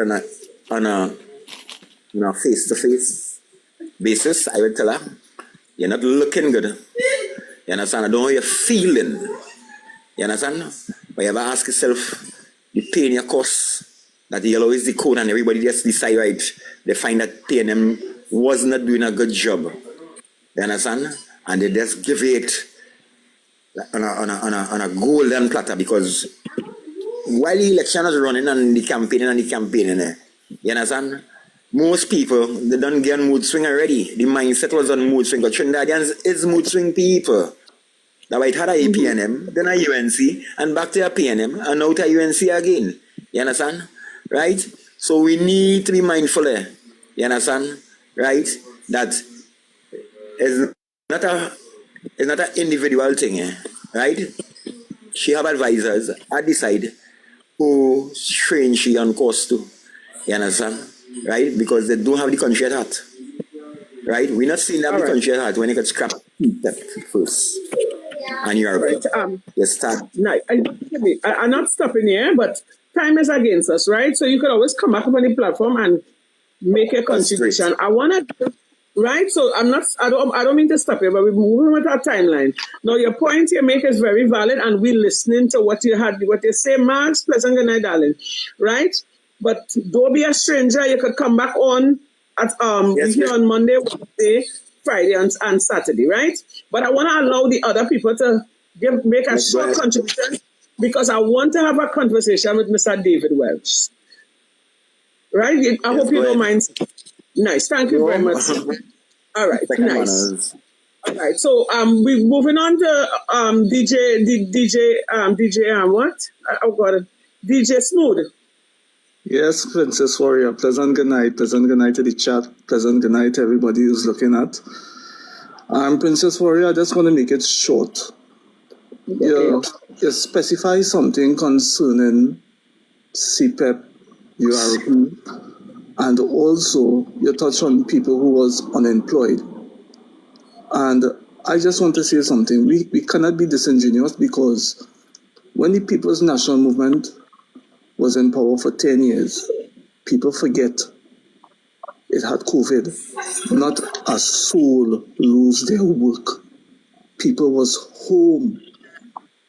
on a face-to-face basis, I would tell her, you're not looking good. You understand? I don't know how you're feeling. You understand? But you ever ask yourself, you pay in your course, that you'll always decode and everybody just decide, right? They find that PNM was not doing a good job. You understand? And they just give it on a golden platter, because while the election is running and the campaigning, you understand? Most people, they don't get on mood swing already. The mindset was on mood swing, because Trinidadians is mood swing people. That why it had a PNM, then a UNC, and back to a PNM, and now to a UNC again. You understand? Right? So we need to be mindful there. You understand? Right? That is not an individual thing, right? She have advisors. I decide who train she on course to. You understand? Right? Because they don't have the country at heart. Right? We're not seeing that the country at heart when you get scrapped that first. And you're right. you start. I'm not stopping here, but time is against us, right? So you could always come back up on the platform and make a contribution. I want to, right? So I don't mean to stop you, but we're moving with our timeline. Now, your point you make is very valid, and we're listening to what you say, Max, pleasant good night, darling, right? But don't be a stranger. You could come back on at here on Monday, Wednesday, Friday, and Saturday, right? But I want to allow the other people to make a short contribution because I want to have a conversation with Mr. David Welch. Right? I hope you don't mind. Nice. Thank you very much. All right. Nice. All right. So we're moving on to DJ Smooth. Yes, Princess Warrior. Pleasant good night. Pleasant good night to the chat. Pleasant good night to everybody who's looking at. Princess Warrior, I just want to make it short. You specify something concerning CPEP, URP, and also you touch on people who was unemployed. And I just want to say something. We cannot be disingenuous because when the People's National Movement was in power for 10 years, people forget it had COVID. Not a soul lose their work. People was home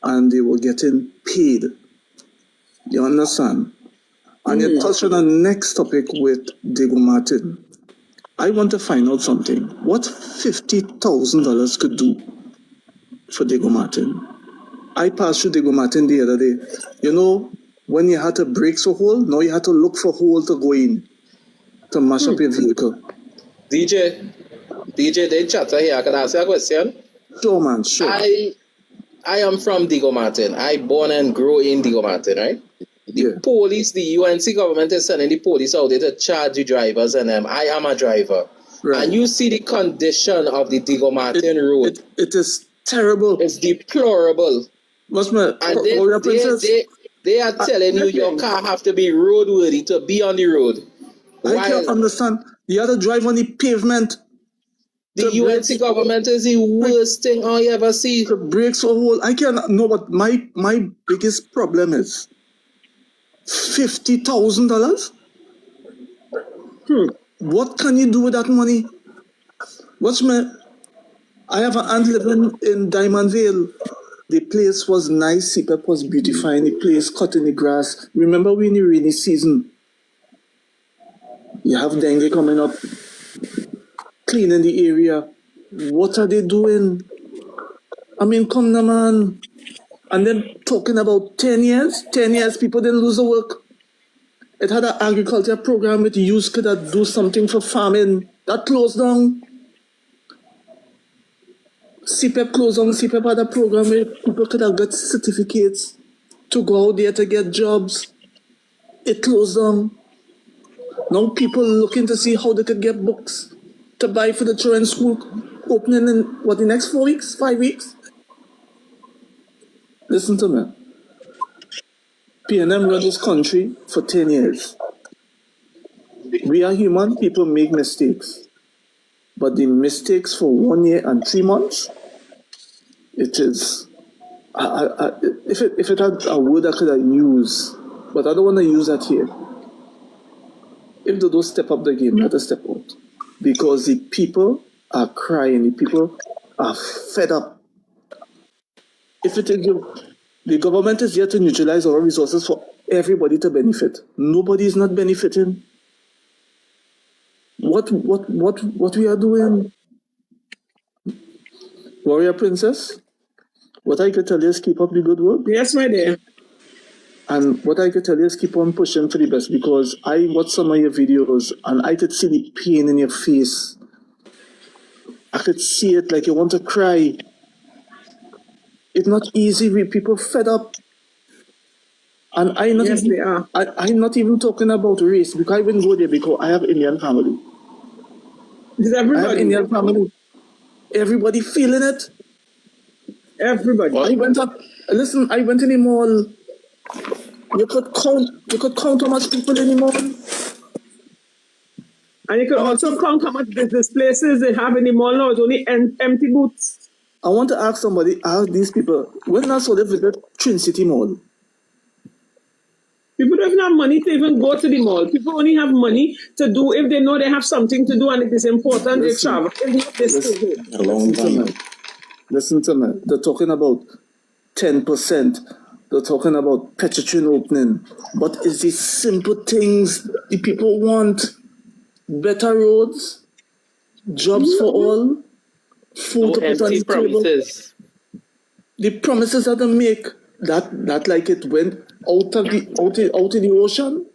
and they were getting paid. You understand? And you touch on the next topic with Diego Martin. I want to find out something. What $50,000 could do for Diego Martin? I passed through Diego Martin the other day. You know, when you had to brake a hole, now you had to look for a hole to go in to mash up your vehicle. DJ, they chatter here. Can I ask you a question? Sure, man, sure. I am from Diego Martin. I born and grew in Diego Martin, right? The police, the UNC government is sending the police out there to charge the drivers and them. I am a driver. Right. And you see the condition of the Diego Martin road. It is terrible. It's deplorable. What's my they are telling you your car have to be roadworthy to be on the road. I can't understand. You have to drive on the pavement. The UNC government is the worst thing I ever see. The brakes are whole. I can't know what my biggest problem is. $50,000? What can you do with that money? I have an aunt living in Diamond Vale. The place was nice, CPEP was beautifying the place, cutting the grass. Remember we in the rainy season. You have dengue coming up, cleaning the area. What are they doing? I mean, come on, man. And then talking about 10 years. 10 years, people didn't lose the work. It had an agriculture program with youth could do something for farming. That closed down. CPEP closed down. CPEP had a program where people could have got certificates to go out there to get jobs. It closed down. Now people looking to see how they could get books to buy for the children's school opening in, the next 4 weeks, 5 weeks? Listen to me. PNM run this country for 10 years. We are human, people make mistakes. But the mistakes for 1 year and 3 months, it is... if it had a word I could have used, but I don't want to use that here. If they don't step up the game, let us step out. Because the people are crying, the people are fed up. If it is the government is here to neutralize our resources for everybody to benefit. Nobody is not benefiting. What we are doing? Warrior Princess, what I could tell you is keep up the good work. Yes, my dear. And what I could tell you is keep on pushing for the best, because I watched some of your videos and I could see the pain in your face. I could see it like you want to cry. It's not easy with people fed up. And I'm not even talking about race because I even go there because I have Indian family. Is everybody? I have Indian family. Everybody feeling it. Everybody. I went in the mall. You could count how much people in the mall. And you can also count how much business places they have in the mall now. It's only empty booths. I want to ask somebody, ask these people, when last saw they visit Twin City Mall? People don't even have money to even go to the mall. People only have money to do if they know they have something to do and it is important, they travel. Listen to me. They're talking about 10%. They're talking about Petrotrin opening. But it's these simple things the people want. Better roads, jobs for all, food to put on the promises. table. The promises that they make, that like it went out of the ocean.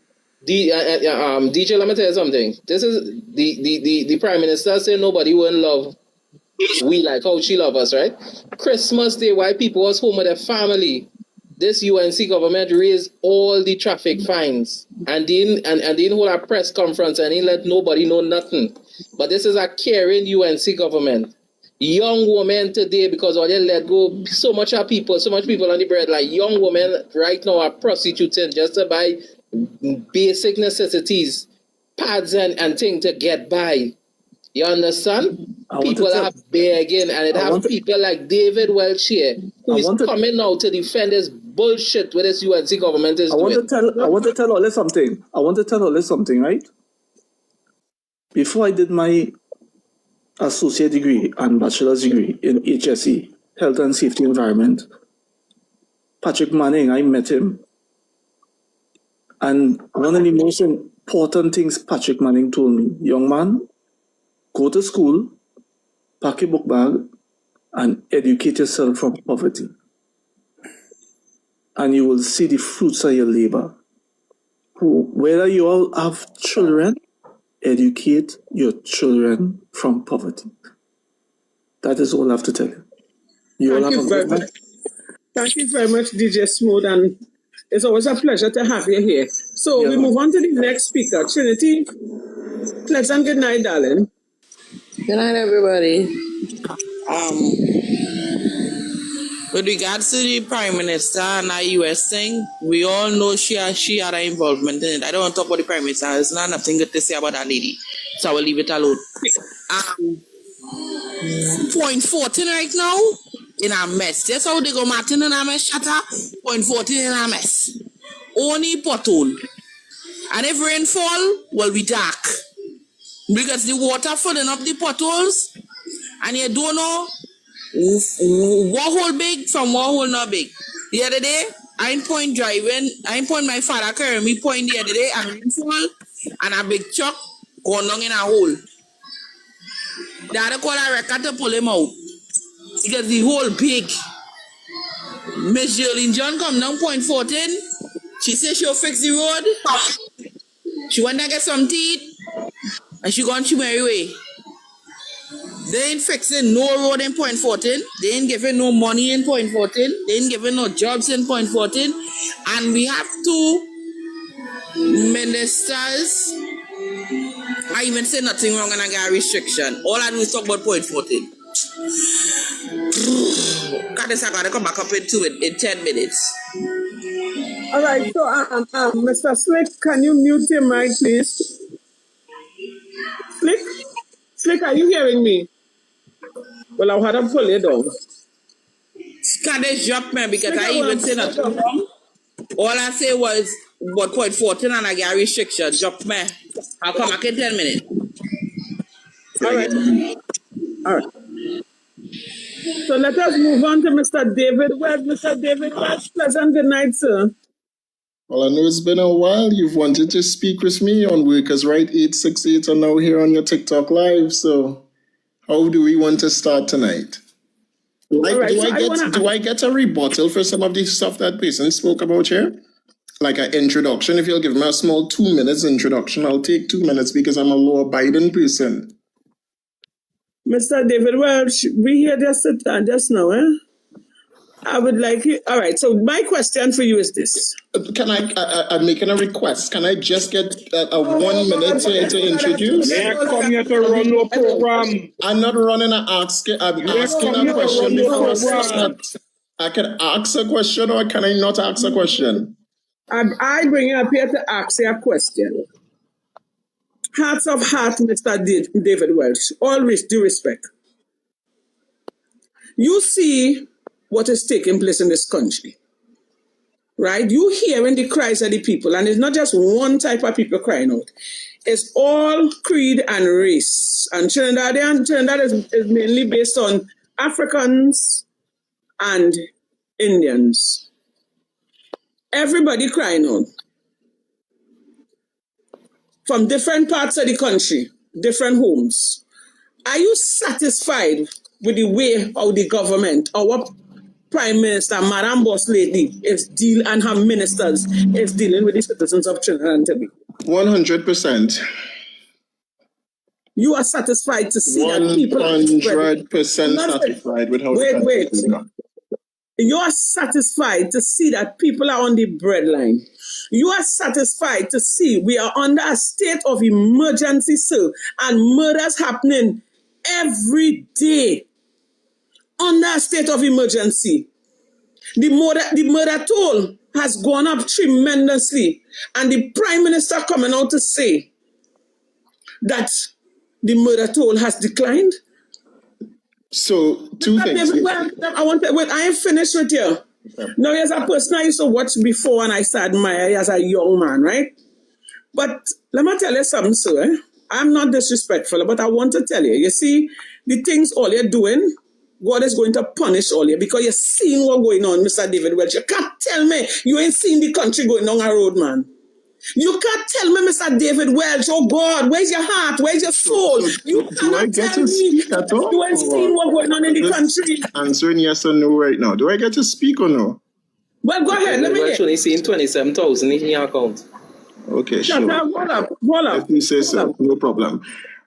DJ, let me tell you something. This is the Prime Minister saying nobody will love we like how she love us, right? Christmas Day, while people was home with their family, this UNC government raised all the traffic fines and didn't hold a press conference and didn't let nobody know nothing. But this is a caring UNC government. Young women today, because all they let go so much people on the bread, like young women right now are prostituting just to buy basic necessities, pads and things to get by. You understand? People are begging, and it have people like David Welch here who is coming out to defend this bullshit with this UNC government is doing. I want to tell all something, right? Before I did my associate degree and bachelor's degree in HSE, Health and Safety Environment, Patrick Manning, I met him. And one of the most important things Patrick Manning told me, young man, go to school, pack a book bag, and educate yourself from poverty. And you will see the fruits of your labor. Whether you all have children, educate your children from poverty. That is all I have to tell you. Thank you very much, DJ Smooth, and it's always a pleasure to have you here. So we move on to the next speaker, Trinity. Pleasant good night, darling. Good night, everybody. With regards to the Prime Minister and our US thing, we all know she had an involvement in it. I don't want to talk about the Prime Minister. There's nothing good to say about that lady. So I will leave it alone. Point 14 right now in a mess. That's how they go Martin in a mess, shatter. Point 14 in a mess. Only pothole. And if rain fall, will be dark. Because the water filling up the potholes, and you don't know what hole big from what hole not big. The other day, I point my father carrying me point the other day, and rain fall, and a big truck going down in a hole. The other call a record to pull him out. Because the hole big. Miss Jolene John come down point 14. She said she'll fix the road. She went to get some teeth. And she gone to Mary Way. They ain't fixing no road in point 14. They ain't giving no money in point 14. They ain't giving no jobs in point 14. And we have two ministers. I even say nothing wrong and I got a restriction. All I do is talk about point 14. God, I gotta come back up in 10 minutes. All right, so Mr. Slick, can you mute your mic, please? Slick, are you hearing me? Well, I'll have to pull it down. Can they drop me because I even say nothing wrong? All I say was about point 14 and I got a restriction. Drop me. I'll come back in 10 minutes. All right. So let us move on to Mr. David Webb. Mr. David Webb, pleasant good night, sir. Well, I know it's been a while. You've wanted to speak with me on Workers' Right 868 and now here on your TikTok Live. So how do we want to start tonight? Do I get a rebuttal for some of the stuff that person spoke about here? Like an introduction? If you'll give me a small 2 minutes introduction, I'll take 2 minutes because I'm a law-abiding person. Mr. David Welch, we hear just now, eh? I would like you. All right. So my question for you is this: Can I'm making a request. Can I just get a 1 minute to introduce? Yeah, come here to run no program. I'm not running an asking. I'm asking a question before I start. I can ask a question or can I not ask a question? I bring you up here to ask you a question. Hearts of heart, Mr. David Welch. Always due respect. You see what is taking place in this country, right? You hearing the cries of the people, and it's not just one type of people crying out. It's all creed and race. And Trinidad is mainly based on Africans and Indians. Everybody crying out. From different parts of the country, different homes. Are you satisfied with the way how the government, our Prime Minister, Madam Boss Lady, and her ministers is dealing with the citizens of Trinidad and Tobago? 100%. You are satisfied to see that people 100% satisfied with how the country is going. You are satisfied to see that people are on the breadline. You are satisfied to see we are under a state of emergency, sir, and murders happening every day. Under a state of emergency. The murder toll has gone up tremendously. And the Prime Minister coming out to say that the murder toll has declined. So, two things. I am finished with you. Okay. Now, as a person I used to watch before and I used to admire as a young man, right? But let me tell you something, sir. I'm not disrespectful, but I want to tell you. You see, the things all you're doing, God is going to punish all you because you're seeing what's going on, Mr. David Welch. You can't tell me you ain't seen the country going down a road, man. You can't tell me, Mr. David Welch, oh God, where's your heart? Where's your soul? You cannot tell me you ain't seen what's going on in the country. Answering yes or no right now. Do I get to speak or no? Well, go ahead. Let me hear. Actually seen 27,000 in your account. Okay, sure. Hold up. If you say so, no problem.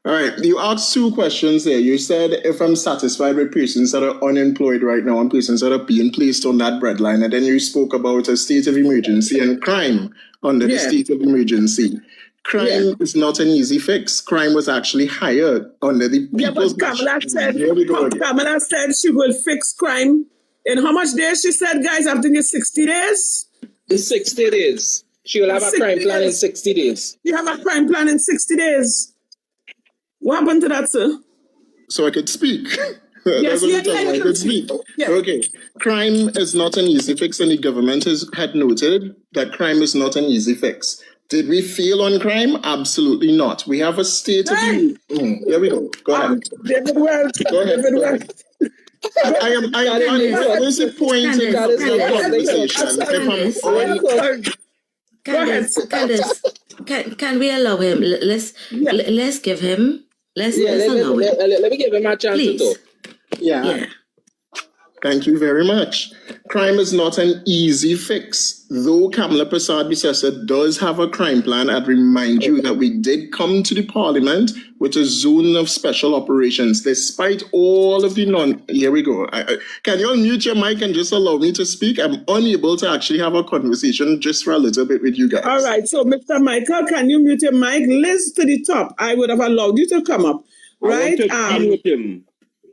All right, you asked two questions there. You said if I'm satisfied with persons that are unemployed right now and persons that are being placed on that breadline, and then you spoke about a state of emergency and crime under the state of emergency. Crime is not an easy fix. Crime was actually higher under the people's... But Kamla said she will fix crime. In how much days she said, guys, after the 60 days? In 60 days. She will have a crime plan in 60 days. You have a crime plan in 60 days. What happened to that, sir? So I could speak. Yes, I could speak. Yeah. Okay. Crime is not an easy fix, and the government had noted that crime is not an easy fix. Did we fail on crime? Absolutely not. We have a state of... Here we go. Go ahead. David Welch. Go ahead. David Welch. I am there's a point in the conversation. Can we allow him? Let's give him. Let's allow him. Let me give him a chance to talk. Yeah. Thank you very much. Crime is not an easy fix. Though Kamla Persad Bissessar does have a crime plan, I'd remind you that we did come to the parliament with a zone of special operations, despite all of the Here we go. Can you unmute your mic and just allow me to speak? I'm unable to actually have a conversation just for a little bit with you guys. All right. So, Mr. Michael, can you mute your mic? Liz to the top. I would have allowed you to come up. Right? I want to deal with him.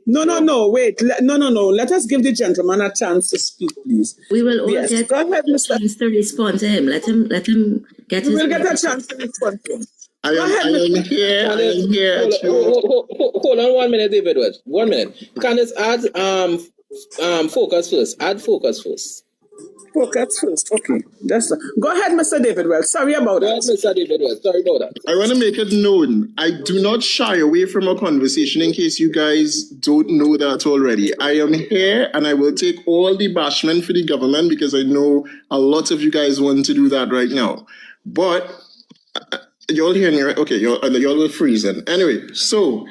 No, wait. No. Let us give the gentleman a chance to speak, please. We will all get a chance to respond to him. Let him get his... We'll get a chance to respond to him. I am here. Hold on 1 minute, David Welch. 1 minute. Candice, add focus first. Add focus first. Focus first. Okay. Go ahead, Mr. David Welch. Sorry about that. Mr. David Welch. Sorry about that. I want to make it known. I do not shy away from a conversation in case you guys don't know that already. I am here and I will take all the bashment for the government because I know a lot of you guys want to do that right now. But y'all hear me, right? Okay, y'all were freezing. Anyway, so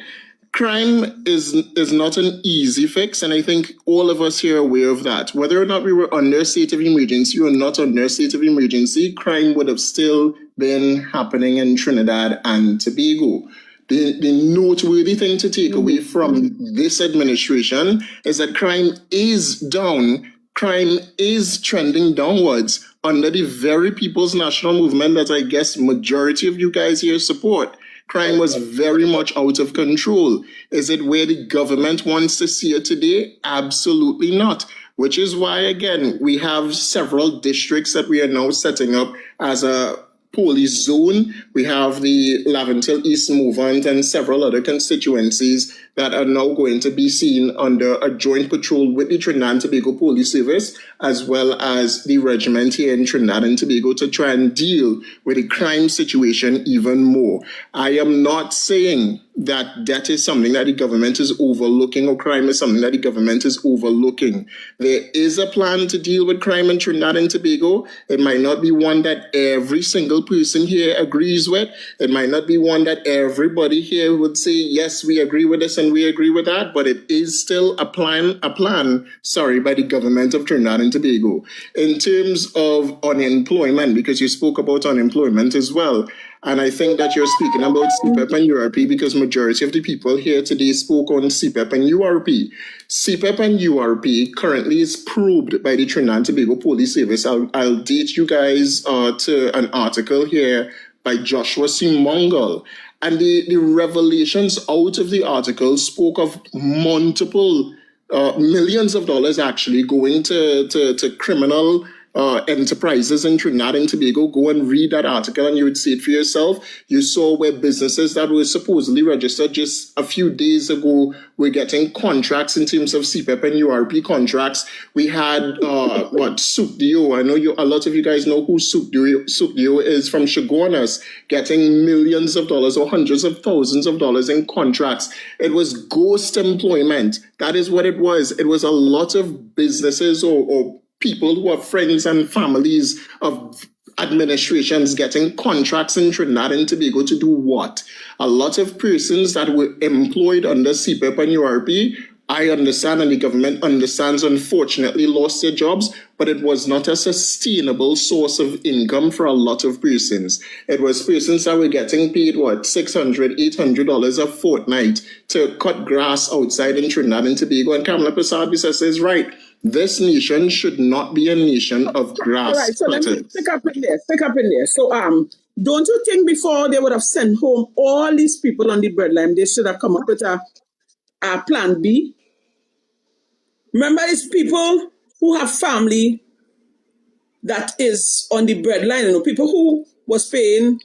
crime is not an easy fix, and I think all of us here are aware of that. Whether or not we were under a state of emergency or not under a state of emergency, crime would have still been happening in Trinidad and Tobago. The noteworthy thing to take away from this administration is that crime is down crime is trending downwards under the very People's National Movement that I guess majority of you guys here support. Crime was very much out of control. Is it where the government wants to see it today? Absolutely not. Which is why, again, we have several districts that we are now setting up as a police zone. We have the Laventille East Movement and several other constituencies that are now going to be seen under a joint patrol with the Trinidad and Tobago Police Service, as well as the regiment here in Trinidad and Tobago, to try and deal with the crime situation even more. I am not saying that is something that the government is overlooking, or crime is something that the government is overlooking. There is a plan to deal with crime in Trinidad and Tobago. It might not be one that every single person here agrees with. It might not be one that everybody here would say, yes, we agree with this and we agree with that, but it is still a plan by the government of Trinidad and Tobago. In terms of unemployment, because you spoke about unemployment as well, and I think that you're speaking about CPEP and URP because majority of the people here today spoke on CPEP and URP. CPEP and URP currently is probed by the Trinidad and Tobago Police Service. I'll date you guys to an article here by Joshua C. Mongol. And the revelations out of the article spoke of multiple millions of dollars actually going to criminal enterprises in Trinidad and Tobago. Go and read that article and you would see it for yourself. You saw where businesses that were supposedly registered just a few days ago were getting contracts in terms of CPEP and URP contracts. We had Sukdio. I know a lot of you guys know who Sukdio is from Chaguanas, getting millions of dollars or hundreds of thousands of dollars in contracts. It was ghost employment. That is what it was. It was a lot of businesses or people who are friends and families of administrations getting contracts in Trinidad and Tobago to do what? A lot of persons that were employed under CPEP and URP, I understand and the government understands, unfortunately lost their jobs, but it was not a sustainable source of income for a lot of persons. It was persons that were getting paid, $600, $800 a fortnight to cut grass outside in Trinidad and Tobago. And Kamla Persad Bissessar is right. This nation should not be a nation of grass. All right, so let me pick up in there. So, don't you think before they would have sent home all these people on the breadline, they should have come up with a plan B? Remember, it's people who have family that is on the breadline, people who was paying,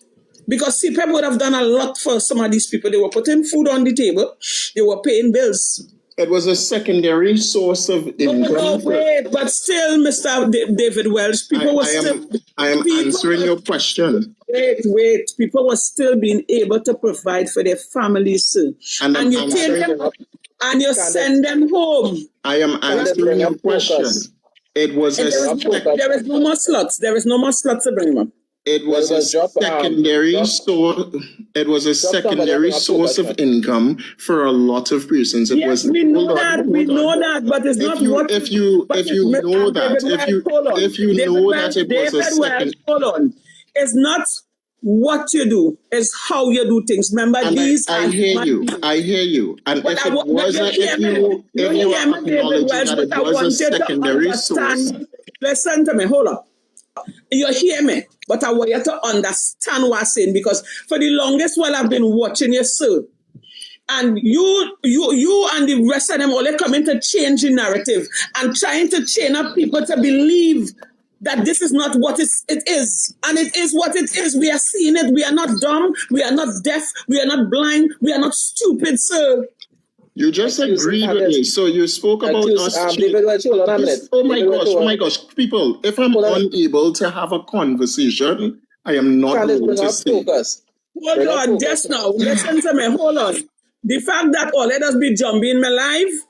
because CPEP would have done a lot for some of these people. They were putting food on the table, they were paying bills. It was a secondary source of income. No, wait, but still, Mr. David Welsh, people were still... I am answering your question. Wait. People were still being able to provide for their families, sir. And you take them up and you send them home. I am answering your question. It was there is no more slots. There is no more slots to bring them up. It was a secondary source. It was a secondary source of income for a lot of persons. It was. We know that, but it's not what. If you know that it was a second. Hold on. It's not what you do, it's how you do things. Remember, and these. I hear you. And but if you are acknowledging that it was a secondary source. Listen to me. Hold up. You hear me, but I want you to understand what I'm saying, because for the longest while I've been watching you, sir, and you and the rest of them all coming to change the narrative and trying to chain up people to believe that this is not what it is. And it is what it is. We are seeing it. We are not dumb. We are not deaf. We are not blind. We are not stupid, sir. You just agreed with me. So you spoke about us. Oh my gosh. People, if I'm unable to have a conversation, I am not going to speak. Hold on, just now. Listen to me. Hold on. The fact that let us be jumping in my life,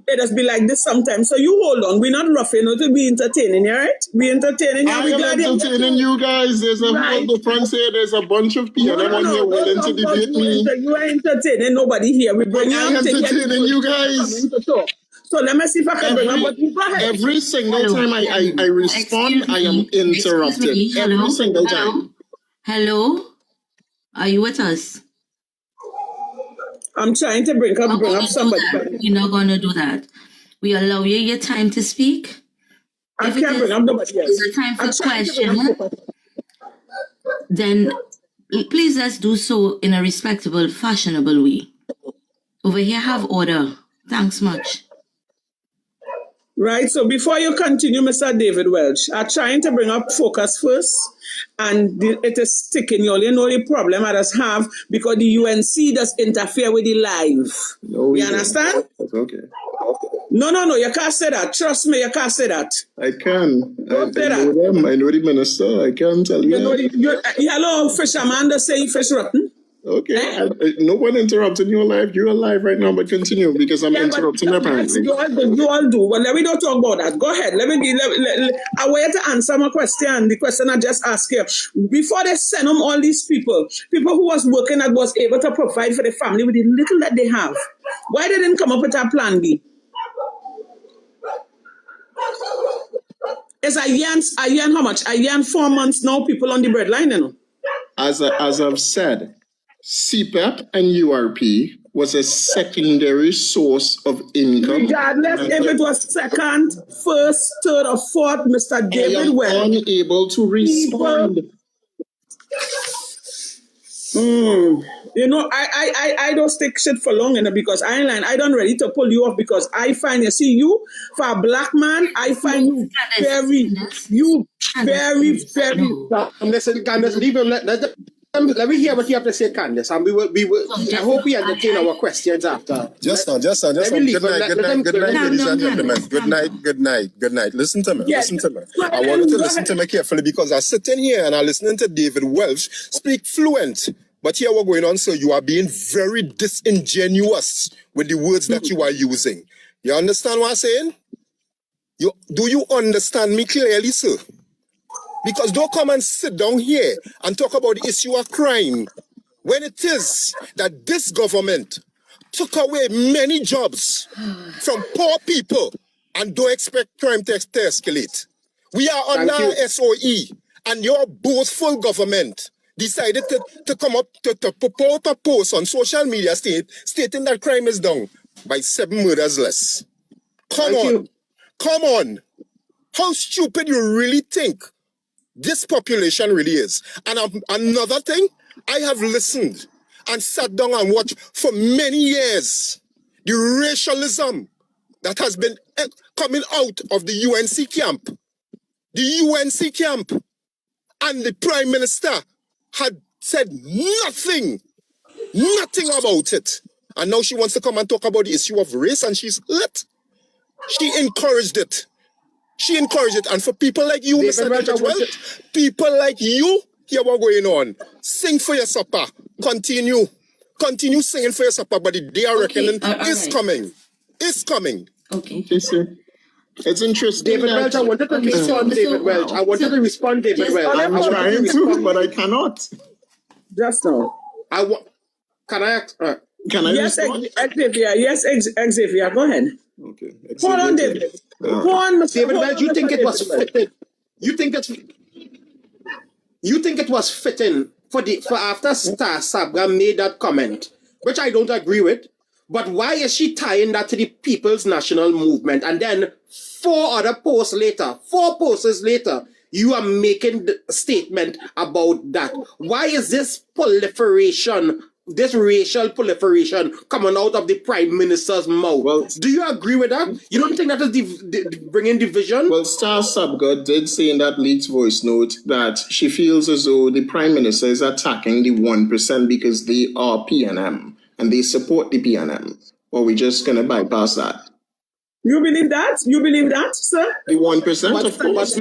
let us be like this sometimes. So you hold on. We're not roughing to be entertaining, all right? Be entertaining. I am entertaining you guys. There's a whole difference here. There's a bunch of people that are here willing to debate me. You are entertaining. Nobody here. We bring you up. I'm entertaining you guys. So let me see if I can bring up. Every single time I respond, I am interrupted. Every single time. Hello? Are you with us? I'm trying to bring up somebody. You're not going to do that. We allow you your time to speak. I if it can't bring up nobody else. is a time for question, then please let's do so in a respectable, fashionable way. Over here, have order. Thanks much. Right, so before you continue, Mr. David Welch, I'm trying to bring up focus first, and it is sticking. You only know the problem I just have because the UNC does interfere with the live. No, you understand? That's okay. No, you can't say that. Trust me, you can't say that. I can. Don't say I know that. them. I know the minister. I can tell you. Hello, fisherman, they say fish rotten. Okay, no one interrupting your life. You're alive right now, but continue because I'm interrupting apparently. You all do. Well, let me don't talk about that. Go ahead. I want you to answer my question. The question I just asked you. Before they send them all these people who was working and was able to provide for the family with the little that they have, why they didn't come up with a plan B? It's a year how much? A year and 4 months now. People on the breadline, you know. As I've said, CPAP and URP was a secondary source of income. Regardless if it was second, first, third, or fourth, Mr. David Welch. I am unable to respond. You know, I don't stick shit for long enough because I don't ready to pull you off because I find you for a black man, I find you very. Listen, Candace, leave him. Let me hear what you have to say, Candace, and we will. I hope we entertain our questions after. Just now. Good night, ladies and gentlemen. Good night. Listen to me. I want you to listen to me carefully because I sit in here and I'm listening to David Welch speak fluent. But here what's going on, sir, you are being very disingenuous with the words that you are using. You understand what I'm saying? Do you understand me clearly, sir? Because don't come and sit down here and talk about the issue of crime when it is that this government took away many jobs from poor people and don't expect crime to escalate. We are under SOE and your boastful government decided to come up to put out a post on social media stating that crime is down by 7 murders less. Come on. How stupid you really think this population really is. And another thing, I have listened and sat down and watched for many years the racialism that has been coming out of the UNC camp. The UNC camp. And the Prime Minister had said nothing about it. And now she wants to come and talk about the issue of race and she's lit. She encouraged it. And for people like you, Mr. David Welch, people like you, hear what's going on. Sing for your supper. Continue singing for your supper, but the day of reckoning is coming. It's coming. Okay. It's interesting. David Welch, I wanted to respond, David Welch. I'm trying to, but I cannot. Just now. Can I respond? Yes, Xavier, go ahead. Okay. Hold on, David. Go on, Mr. David Welch, you think it was fitting? You think it was fitting for after Star Sabga made that comment, which I don't agree with. But why is she tying that to the People's National Movement? And then 4 posts later, you are making the statement about that. Why is this proliferation, this racial proliferation coming out of the Prime Minister's mouth? Well, do you agree with that? You don't think that is bringing division? Well, Star Sabga did say in that leaked voice note that she feels as though the Prime Minister is attacking the 1% because they are PNM. And they support the PNM. Or we're just going to bypass that. You believe that? You believe that, sir? The 1%, of course.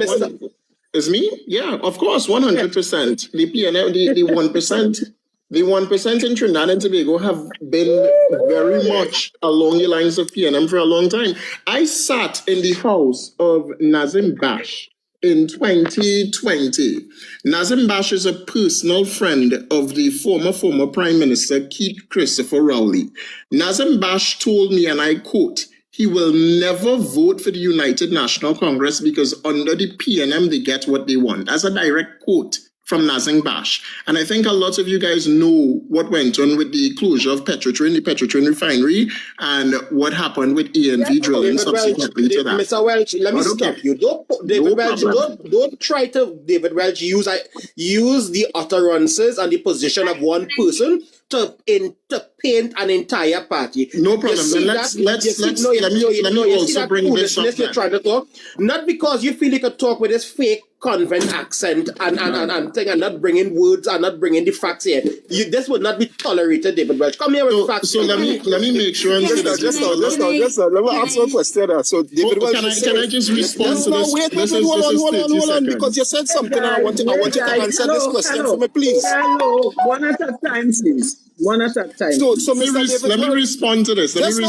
Is me? Yeah, of course, 100%. The PNM, the 1%. The 1% in Trinidad and Tobago have been very much along the lines of PNM for a long time. I sat in the house of Nazim Bash in 2020. Nazim Bash is a personal friend of the former Prime Minister Keith Christopher Rowley. Nazim Bash told me, and I quote, he will never vote for the United National Congress because under the PNM they get what they want. That's a direct quote from Nazing Bash. And I think a lot of you guys know what went on with the closure of the Petrotrin refinery, and what happened with ENV drilling subsequently to that. Mr. Welch, let me stop you. Don't try to, David Welch, use the utterances and the position of one person to paint an entire party. No problem. Then let me also bring this up. You're trying to talk, not because you feel you could talk with this fake convent accent and thing, and not bringing words and not bringing the facts here. This would not be tolerated, David Welch. Come here with facts. So let me make sure. Just now. Let me ask one question. So David Welch, can I just respond to this? Wait, hold on, because you said something. I want you to answer this question for me, please. Hello, one at a time, please. One at a time. So let me respond to this. You will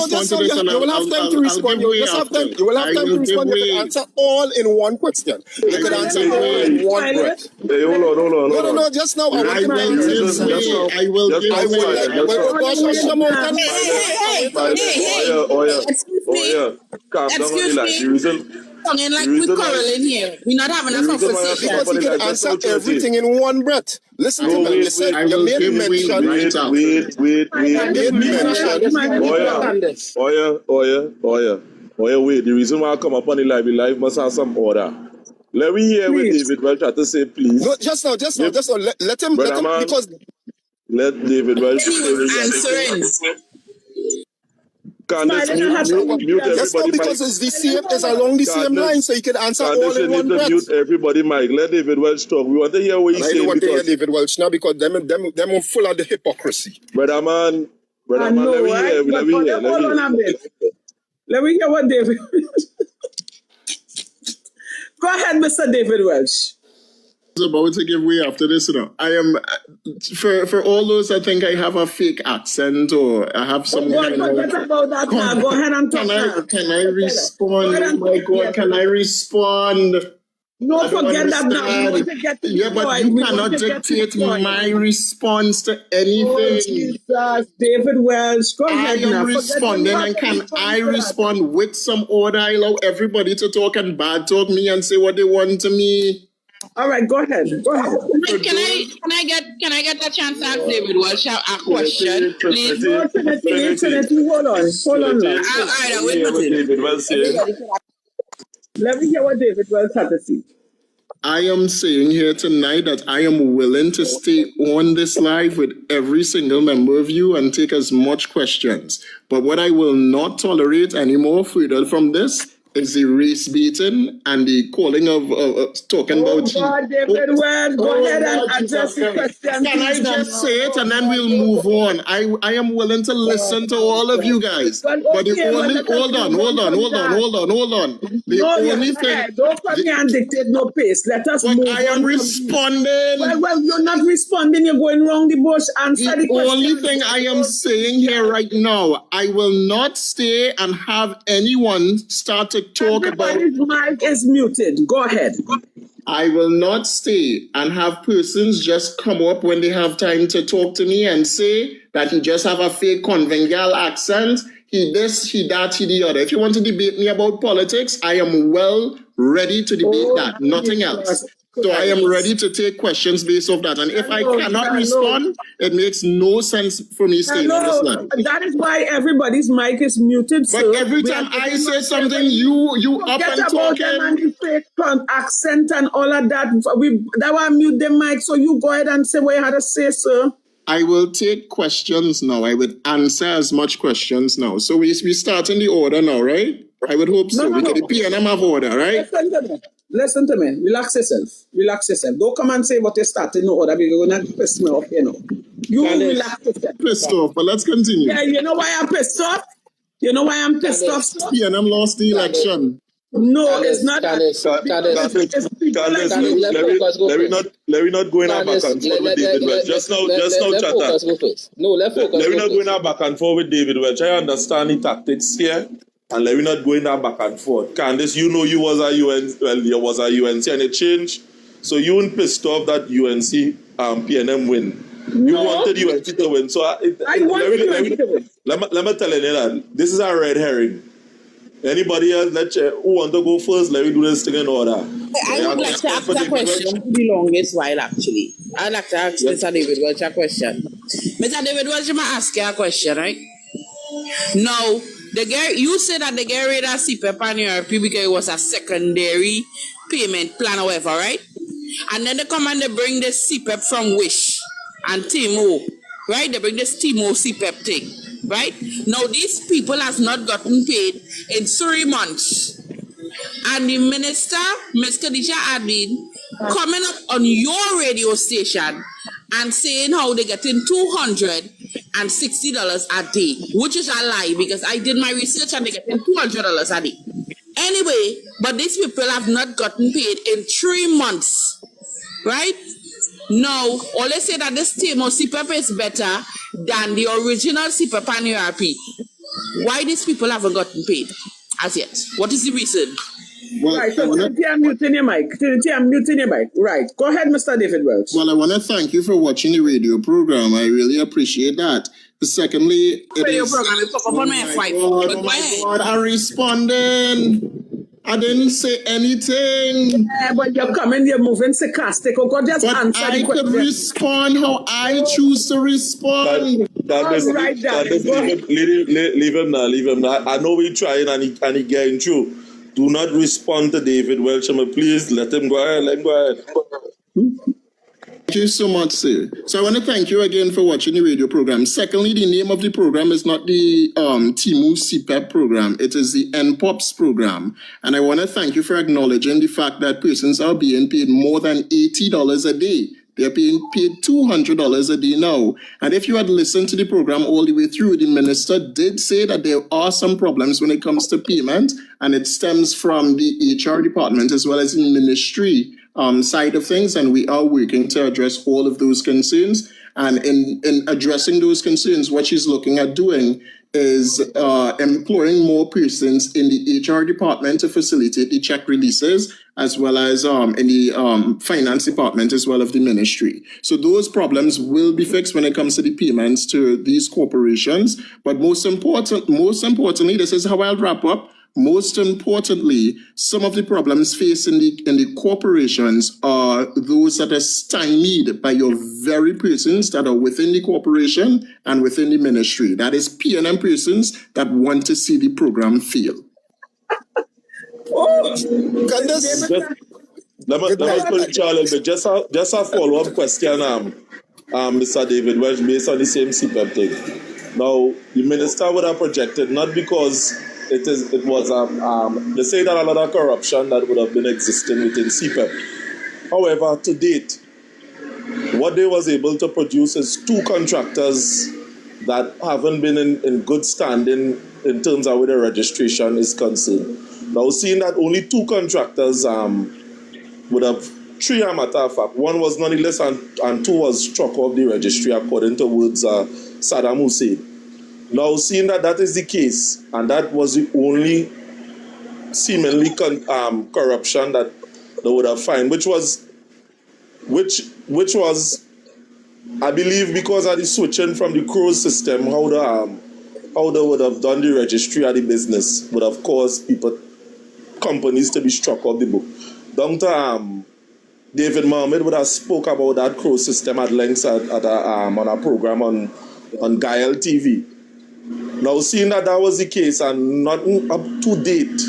have time to respond. You will have time to respond. You can answer all in one question. You can answer all in one breath. Hey, hold on. No, just now. I will give way. Excuse me. Like we quarreling here. We're not having a conversation. Because he can answer everything in one breath. Listen to me. Listen, you made mention. Wait. The reason why I come up on the live must have some order. Let me hear what David Welch had to say, please. No, just now. Let him, because let David Welch answering. Candace, mute everybody. Because it's the same, it's along the same line, so you can answer all in one breath. Mute everybody, Mike. Let David Welch talk. We want to hear what he's saying. I don't want to hear David Welch now because them are full of the hypocrisy. Brother man, let me hear. Let me hear what David. Go ahead, Mr. David Welch. About to give way after this, I am for all those that think I have a fake accent or I have some kind of. About that now. Go ahead and talk. Can I respond? Oh my God, can I respond? No, forget that now. Yeah, but you cannot dictate my response to anything. Oh, Jesus, David Welch, go ahead. I am responding, and can I respond with some order? I allow everybody to talk and bad talk me and say what they want to me. All right, go ahead. Can I get a chance to ask David Welch a question, please? Trinity, hold on. Let me hear what David Welch had to say. I am saying here tonight that I am willing to stay on this live with every single member of you and take as much questions. But what I will not tolerate anymore further from this is the race beating and the calling of talking about God, David Welch, go ahead and address the question. Can I just say it and then we'll move on? I am willing to listen to all of you guys. But the only hold on. The only thing, don't come here and dictate no pace. Let us move on. I am responding. Well, you're not responding. You're going wrong the bush. Answer the question. The only thing I am saying here right now, I will not stay and have anyone start to talk about. Everybody's mic is muted. Go ahead. I will not stay and have persons just come up when they have time to talk to me and say that he just have a fake convengal accent. He this, he that, he the other. If you want to debate me about politics, I am well ready to debate that. Nothing else. So I am ready to take questions based off that. And if I cannot respond, it makes no sense for me staying on this line. That is why everybody's mic is muted. But every time I say something, you up and talking. And the fake accent and all of that. That why mute the mic. So you go ahead and say what you had to say, sir. I will take questions now. I would answer as much questions now. So we start in the order now, right? I would hope so. We get the PNM have order, right? Listen to me. Relax yourself. Don't come and say what you started in order because you're going to piss me off, You relax yourself. Pissed off, but let's continue. Yeah, you know why I'm pissed off? PNM lost the election. No, it's not. Let me not go in our back and forth with David Welch. Just now, chatter. No, let's focus. Let me not go in our back and forth with David Welch. I understand the tactics here. And let me not go in that back and forth. Candace, you know you was a UNC and it changed. So you weren't pissed off that UNC PNM win. You wanted UNC to win. So I wanted UNC to win. Let me tell you that this is a red herring. Anybody else who want to go first, let me do this thing in order. I would like to ask a question for the longest while, actually. I'd like to ask Mr. David Welch a question. Mr. David Welch, I'm ask you a question, right? Now, you said that they get rid of CPEP and URP because it was a secondary payment plan or whatever, right? And then they come and they bring the CPEP from Wish and TMO, right? They bring this TMO CPEP thing, right? Now, these people have not gotten paid in 3 months. And the minister, Ms. Khadija Adlin, coming up on your radio station and saying how they're getting $260 a day, which is a lie because I did my research and they're getting $200 a day. Anyway, but these people have not gotten paid in 3 months, right? Now, all they say that this TMO CPEP is better than the original CPEP and URP. Why these people haven't gotten paid as yet? What is the reason? Well, right, so Trinity, I'm muting your mic. Trinity, I'm muting your mic. Right. Go ahead, Mr. David Welch. Well, I want to thank you for watching the radio program. I really appreciate that. Secondly, oh my God, I'm responding. I didn't say anything. Yeah, but you're coming, you're moving sarcastic. Oh God, just answer the question. I could respond how I choose to respond. Leave him now. I know we're trying and he getting through. Do not respond to David Welch. Please let him go ahead. Let him go ahead. Thank you so much, sir. So I want to thank you again for watching the radio program. Secondly, the name of the program is not the TMO CPEP program. It is the NPOPS program. And I want to thank you for acknowledging the fact that persons are being paid more than $80 a day. They're being paid $200 a day now. And if you had listened to the program all the way through, the minister did say that there are some problems when it comes to payment, and it stems from the HR department as well as the ministry side of things, and we are working to address all of those concerns. And in addressing those concerns, what she's looking at doing is employing more persons in the HR department to facilitate the check releases, as well as in the finance department as well of the ministry. So those problems will be fixed when it comes to the payments to these corporations. But most importantly, this is how I'll wrap up. Most importantly, some of the problems faced in the corporations are those that are stymied by your very persons that are within the corporation and within the ministry. That is P&M persons that want to see the program fail. Just a follow-up question, Mr. David Welch, based on the same CPEP thing. Now, the minister would have projected, not because they say that a lot of corruption that would have been existing within CPEP. However, to date, what they was able to produce is 2 contractors that haven't been in good standing in terms of where the registration is concerned. Now, seeing that only 2 contractors would have 3, a matter of fact, 1 was nonetheless and 2 was struck off the registry according to words Saddam Hussein. Now, seeing that is the case, and that was the only seemingly corruption that they would have found, which was, I believe, because of the switching from the CROWS system, how they would have done the registry of the business would have caused companies to be struck off the book. Dr. David Mohammed would have spoke about that CROWS system at length on a program on Gael TV. Now, seeing that was the case and nothing up to date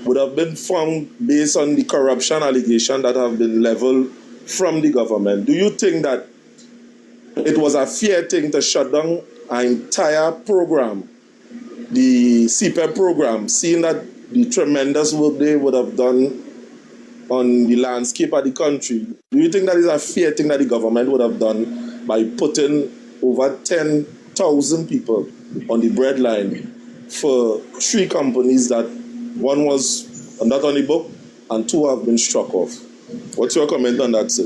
would have been found based on the corruption allegation that have been leveled from the government, do you think that it was a fair thing to shut down an entire program, the CPEP program, seeing that the tremendous work they would have done on the landscape of the country? Do you think that is a fair thing that the government would have done by putting over 10,000 people on the breadline for 3 companies that 1 was not on the book and 2 have been struck off? What's your comment on that, sir?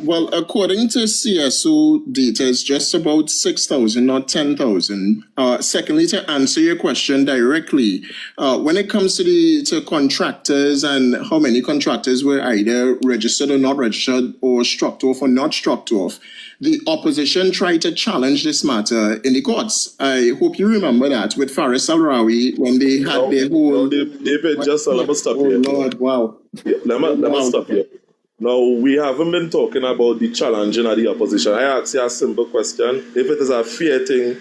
Well, according to CSO data, it's just about 6,000, not 10,000. Secondly, to answer your question directly, when it comes to contractors and how many contractors were either registered or not registered or struck off or not struck off, the opposition tried to challenge this matter in the courts. I hope you remember that with Faris Al-Rawi when they had their whole... David, just let me stop here. Oh, Lord, wow. Yeah, let me stop here. Now, we haven't been talking about the challenging of the opposition. I ask you a simple question. If it is a fair thing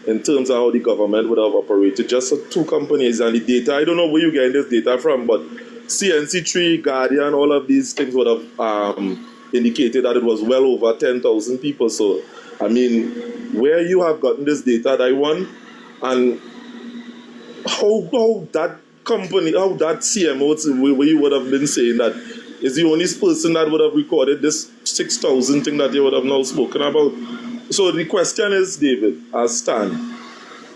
in terms of how the government would have operated, just two companies and the data, I don't know where you're getting this data from, but CNC3, Guardian, all of these things would have indicated that it was well over 10,000 people. So, I mean, where you have gotten this data, that one, and how that company, how that CMO, where you would have been saying that is the only person that would have recorded this 6,000 thing that you would have now spoken about. So the question is, David, as Stan,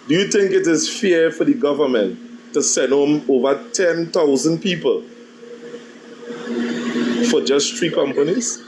do you think it is fair for the government to send home over 10,000 people for just 3 companies?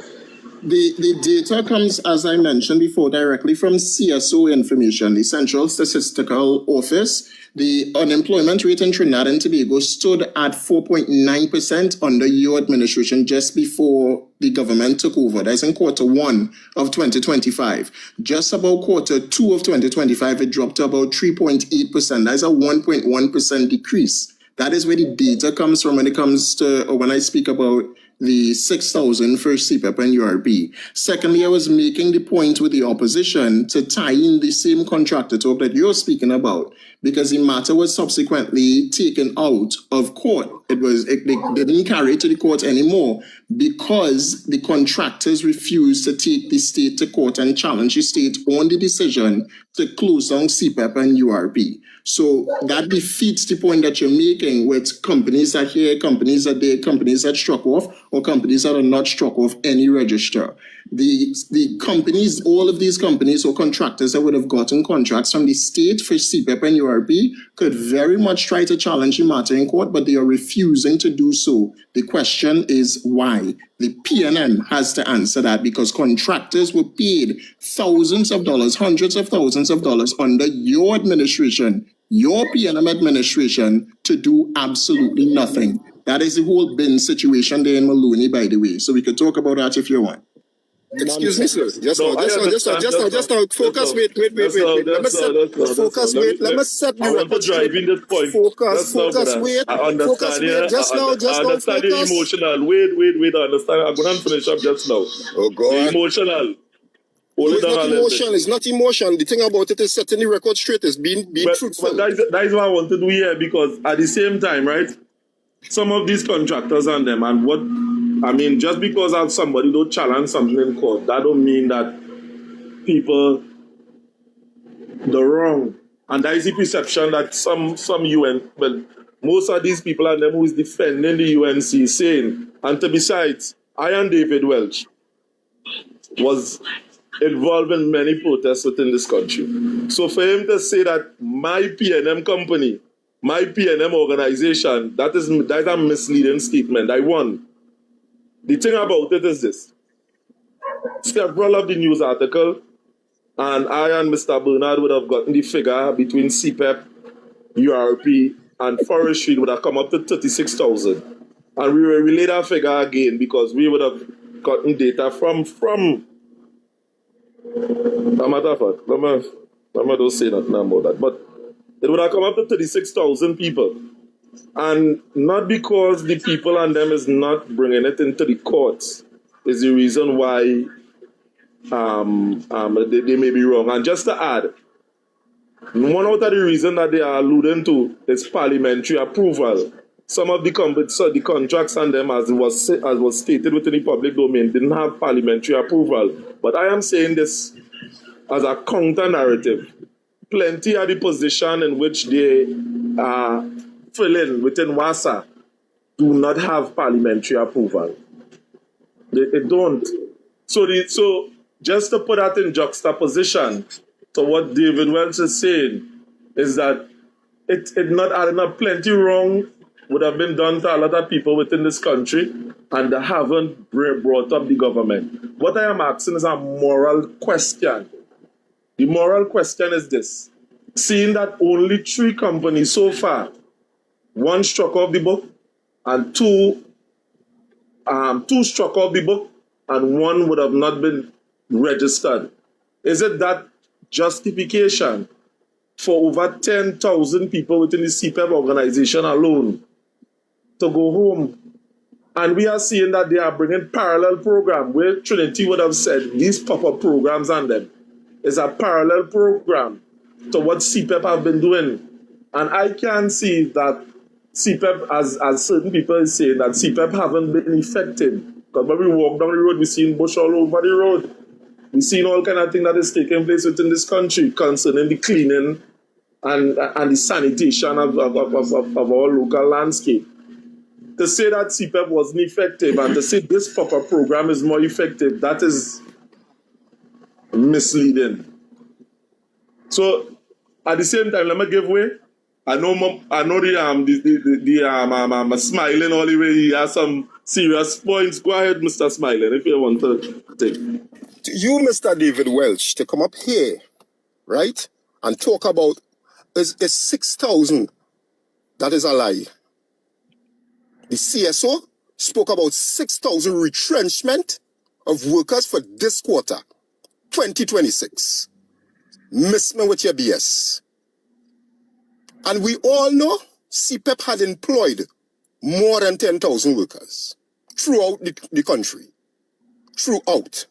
The data comes, as I mentioned before, directly from CSO information, the Central Statistical Office. The unemployment rate in Trinidad and Tobago stood at 4.9% under your administration just before the government took over. That's in Q1 of 2025. Just about Q2 of 2025, it dropped to about 3.8%. That's a 1.1% decrease. That is where the data comes from when it comes to, or when I speak about the 6,000 for CPEP and URP. Secondly, I was making the point with the opposition to tie in the same contractor talk that you're speaking about, because the matter was subsequently taken out of court. They didn't carry it to the court anymore because the contractors refused to take the state to court and challenge the state on the decision to close down CPEP and URP. So that defeats the point that you're making with companies that here, companies that there, companies that struck off, or companies that are not struck off any register. The companies, all of these companies or contractors that would have gotten contracts from the state for CPEP and URP could very much try to challenge the matter in court, but they are refusing to do so. The question is why? The PNM has to answer that, because contractors were paid thousands of dollars, hundreds of thousands of dollars under your administration, your PNM administration, to do absolutely nothing. That is the whole bin situation there in Maloney, by the way. So we could talk about that if you want. Excuse me, sir. Just now. Focus. Wait. Let me set you up. I want to drive in this point. Focus. Wait. I understand here. Just now. I understand you're emotional. Wait. I understand. I'm going to finish up just now. Oh, God. You're emotional. It's not emotion. It's not emotion. The thing about it is setting the record straight. Is being truthful. But that is what I want to do here, because at the same time, right, some of these contractors and them, and what I mean, just because somebody don't challenge something in court, that don't mean that people the wrong. And that is the perception that some UN, well, most of these people and them who is defending the UNC saying. And besides, I and David Welch was involved in many protests within this country. So for him to say that my PNM company, my PNM organization, that is a misleading statement. I won. The thing about it is this. Several of the news articles, and I and Mr. Bernard would have gotten the figure between CPEP, URP, and forestry would have come up to 36,000. And we will relay that figure again because we would have gotten data from no matter what, let me don't say nothing about that. But it would have come up to 36,000 people. And not because the people and them is not bringing it into the courts is the reason why they may be wrong. And just to add, one out of the reason that they are alluding to is parliamentary approval. Some of the contracts and them, as was stated within the public domain, didn't have parliamentary approval. But I am saying this as a counter-narrative. Plenty are the position in which they fill in within WASA do not have parliamentary approval. They don't. So just to put that in juxtaposition to what David Welch is saying, is that it not adding up plenty wrong would have been done to a lot of people within this country and they haven't brought up the government. What I am asking is a moral question. The moral question is this. Seeing that only 3 companies so far, 1 struck off the book and 2 struck off the book and 1 would have not been registered. Is it that justification for over 10,000 people within the CPEP organization alone to go home? And we are seeing that they are bringing parallel program where Trinity would have said these pop-up programs and them is a parallel program to what CPEP have been doing. And I can see that CPEP, as certain people are saying, that CPEP haven't been effective. Because when we walk down the road, we see bush all over the road. We've seen all kind of things that is taking place within this country concerning the cleaning and the sanitation of our local landscape. To say that CPEP wasn't effective and to say this proper program is more effective, that is misleading. So at the same time, let me give way. I know the Smiling all the way. He has some serious points. Go ahead, Mr. Smiling, if you want to take. To you, Mr. David Welch, to come up here, right, and talk about is 6,000. That is a lie. The CSO spoke about 6,000 retrenchment of workers for this quarter, 2026. Miss me with your BS. And we all know CPEP had employed more than 10,000 workers throughout the country. Throughout.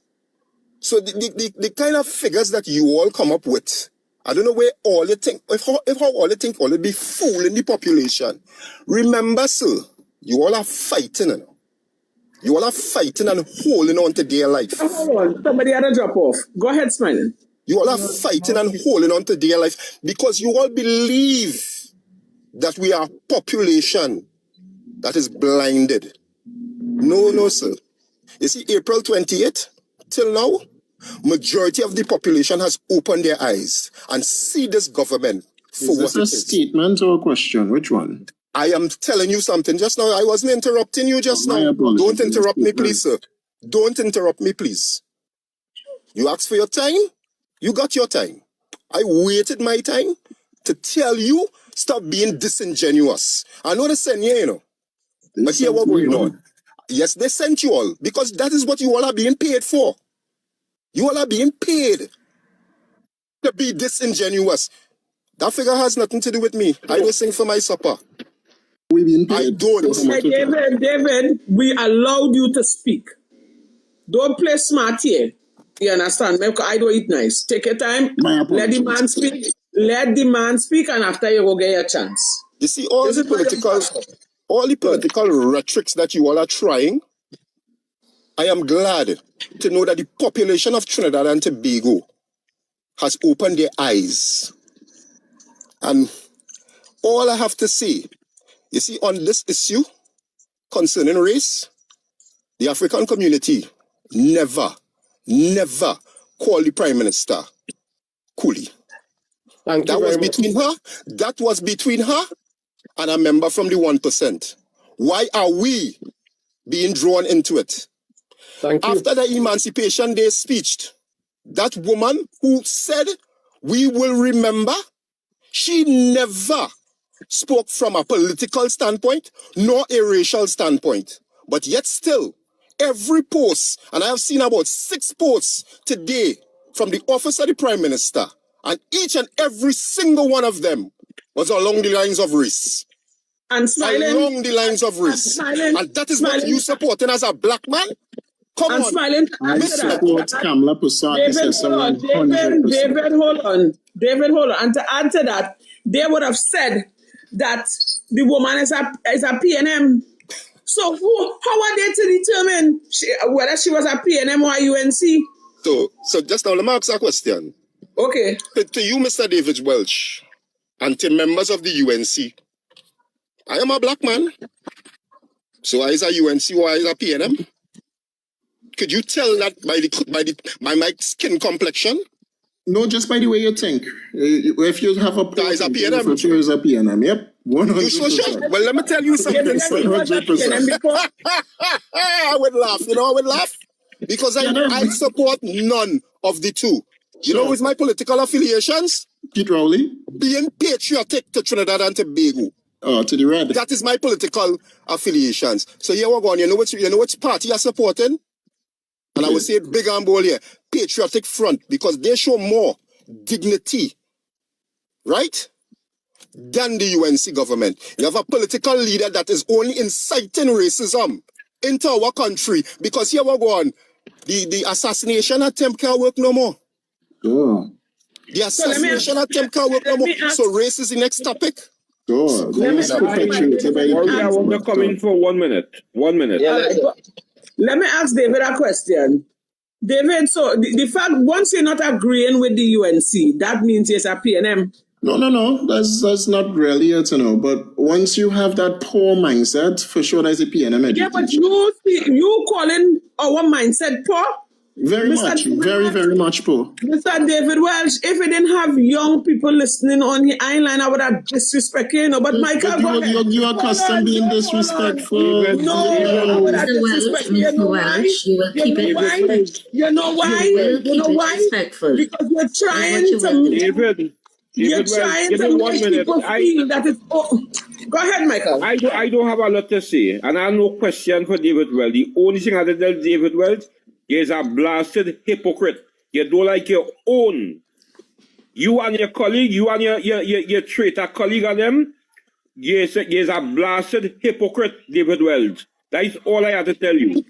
So the kind of figures that you all come up with, I don't know where all you think, if how all you think all it be fooling the population. Remember, sir, you all are fighting, you know. You all are fighting and holding on to their life. Hold on, somebody had a drop off. Go ahead, Smiling. You all are fighting and holding on to their life because you all believe that we are a population that is blinded. No, sir. You see, April 28th till now, majority of the population has opened their eyes and see this government for is this what a it is. Statement or a question? Which one? I am telling you something just now. I wasn't interrupting you just now. Don't interrupt me, please, sir. Don't interrupt me, please. You asked for your time. You got your time. I waited my time to tell you, stop being disingenuous. I know they sent you, you know. But here what going on. Yes, they sent you all because that is what you all are being paid for. You all are being paid to be disingenuous. That figure has nothing to do with me. I don't sing for my supper. We being paid. I don't. Hey, David, we allowed you to speak. Don't play smart here. You understand? I don't eat nice. Take your time. Let the man speak. Let the man speak, and after you go get your chance. You see, all the political rhetorics that you all are trying, I am glad to know that the population of Trinidad and Tobago has opened their eyes. And all I have to say, you see, on this issue concerning race, the African community never called the Prime Minister coolie. That was between her and a member from the 1%. Why are we being drawn into it? After the Emancipation Day speech, that woman who said, we will remember, she never spoke from a political standpoint, nor a racial standpoint. But yet still, every post, and I have seen about 6 posts today from the office of the Prime Minister, and each and every single one of them was along the lines of race. And Smiling, along the lines of race. And that is what you supporting as a black man? Come on. Smiling, I support Kamla Persad Bissessar. David, hold on. And to add to that, they would have said that the woman is a PNM. So how are they to determine whether she was a PNM or a UNC? So just now, let me ask a question. Okay. To you, Mr. David Welch, and to members of the UNC, I am a black man. So I is a UNC or I is a PNM? Could you tell that by my skin complexion? No, just by the way you think. If you have a point, is a PNM. is a PNM, yep. You so sure? Well, let me tell you something. Sir. 100%. I would laugh. You know, I would laugh because I support none of the two. You know, with my political affiliations, Pete Rowley, being patriotic to Trinidad and Tobago. Oh, to the red. That is my political affiliations. So here we're going. You know which party you're supporting? And I would say it big and bold here. Patriotic Front, because they show more dignity, right, than the UNC government. You have a political leader that is only inciting racism into our country because here we're going. The assassination attempt can't work no more. Oh. The assassination attempt can't work no more. So race is the next topic. I want to come in for 1 minute. 1 minute. Let me ask David a question. David, so the fact once you're not agreeing with the UNC, that means it's a PNM. No. That's not really it, you know. But once you have that poor mindset, for sure there's a PNM education. Yeah, but you calling our mindset poor? Very much poor. Mr. David Welch, if we didn't have young people listening on the island, I would have disrespected you know. But Michael, you're accustomed being disrespectful. No, I would have disrespected you. Mr. Welch, you will keep it respectful. You know why? You will keep it respectful. Because you're trying to... You're trying to make people feel that it's... Oh. Go ahead, Michael. I don't have a lot to say, and I have no question for David Welch. The only thing I have to tell David Welch is a blasted hypocrite. You don't like your own. You and your colleague, you and your traitor colleague and them, yes, a blasted hypocrite, David Welch. That is all I have to tell you.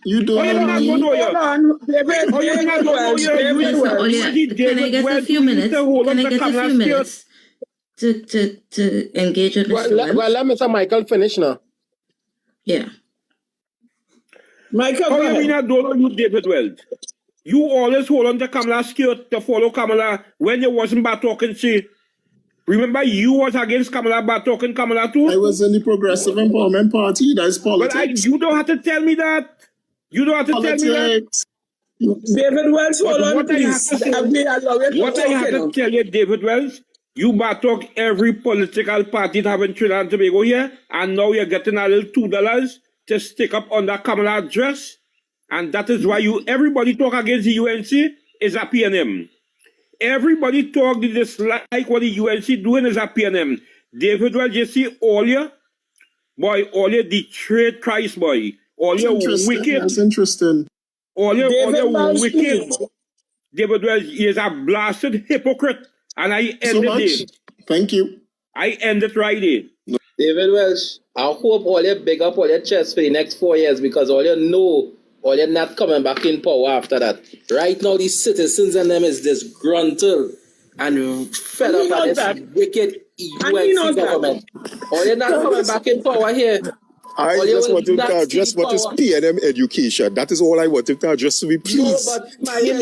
You don't know David Welch. Can I get a few minutes? To engage with Mr. Welch? Well, let Mr. Michael finish now. Yeah. Michael, how you mean I don't know you, David Welch? You always hold on to Kamla's skirt to follow Kamla when you wasn't bad talking she. Remember, you was against Kamla bad talking Kamla too? I was in the Progressive Empowerment Party. That's politics. But you don't have to tell me that. You don't have to tell me that. David Welch, hold on, please. What I have to tell you, David Welch, you bad talk every political party that have in Trinidad and Tobago here, and now you're getting a little $2 to stick up on that Kamala dress, and that is why everybody talk against the UNC is a PNM. Everybody talk the dislike what the UNC doing is a PNM. David Welch, you see all you the trade Christ boy, all you wicked. That's interesting. All you wicked. David Welch is a blasted hypocrite, and I end it. Thank you. I end it right there. David Welch, I hope all you big up all your chest for the next 4 years because all you know, all you're not coming back in power after that. Right now, the citizens and them is disgruntled and fed up by this wicked UNC government. All you're not coming back in power here. I just wanted to address what is PNM education. That is all I wanted to address to me, please. No, but you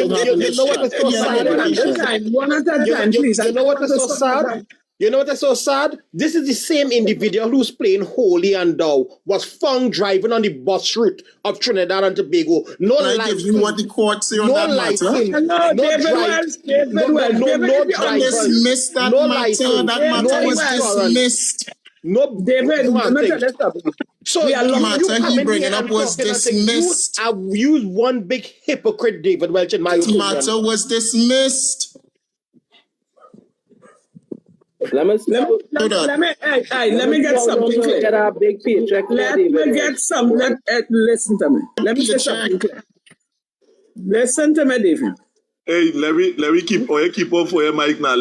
know what is so sad? One at a time, please. You know what is so sad? You know what is so sad? This is the same individual who's playing holy and thou was found driving on the bus route of Trinidad and Tobago. No license. You what the court say on that matter? No, David Welch. Dismissed that matter. That matter was dismissed. No, David, so the matter he bringing up was dismissed. I used one big hypocrite, David Welch, in my opinion. The matter was dismissed. Let me get something clear. Get a big paycheck. Listen to me. Let me say something clear. Listen to me, David. Hey, let me keep up for your mic now.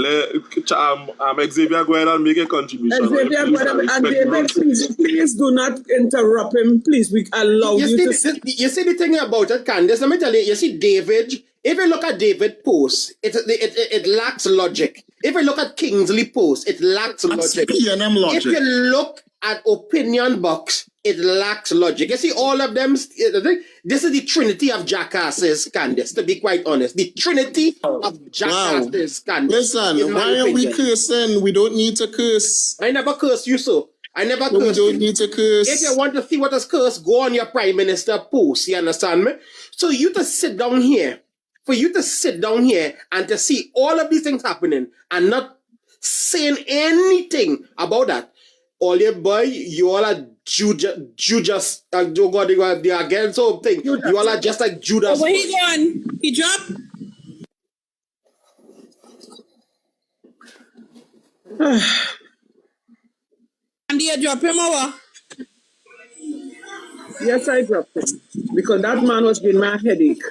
Xavier go ahead and make a contribution. Xavier, and David, please do not interrupt him. Please, we allow you to... You see the thing about it, Candace, let me tell you, you see David, if you look at David post, it lacks logic. If you look at Kingsley post, it lacks logic. If you look at opinion box, it lacks logic. You see all of them, this is the trinity of jackasses, Candace, to be quite honest. The trinity of jackasses, Candace. Listen, why are we cursing? We don't need to curse. I never curse you, so. I never curse you. We don't need to curse. If you want to see what is cursed, go on your Prime Minister post, you understand me? So you to sit down here, for you to sit down here and to see all of these things happening and not saying anything about that, all your boy, you all are Judas, oh God, they are against something. You all are just like Judas. Oh, where he gone? He dropped? And you drop him over? Yes, I dropped him. Because that man was giving my headache.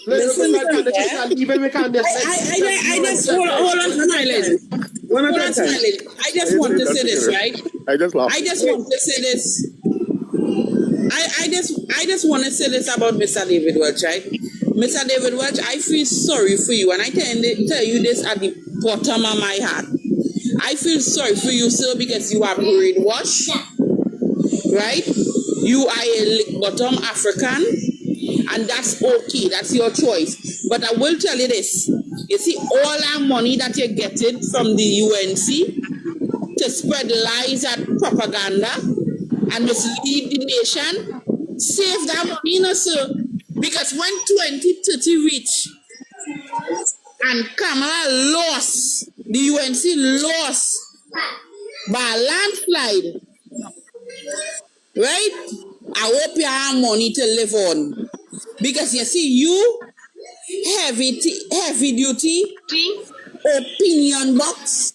Listen, I just hold on, smiling. One Hold at on, a time. smiling. I just want to say this, right? I just laughed. I just want to say this. I just want to say this about Mr. David Welch, right? Mr. David Welch, I feel sorry for you, and I tell you this at the bottom of my heart. I feel sorry for you, sir, because you are brainwashed, right? You are a lick bottom African, and that's okay. That's your choice. But I will tell you this. You see, all that money that you're getting from the UNC to spread lies and propaganda and mislead the nation, save that money, you know, sir. Because when 2030 reach and Kamala lost, the UNC lost by a landslide, right? I hope you have money to live on. Because you see, you heavy duty, opinion box,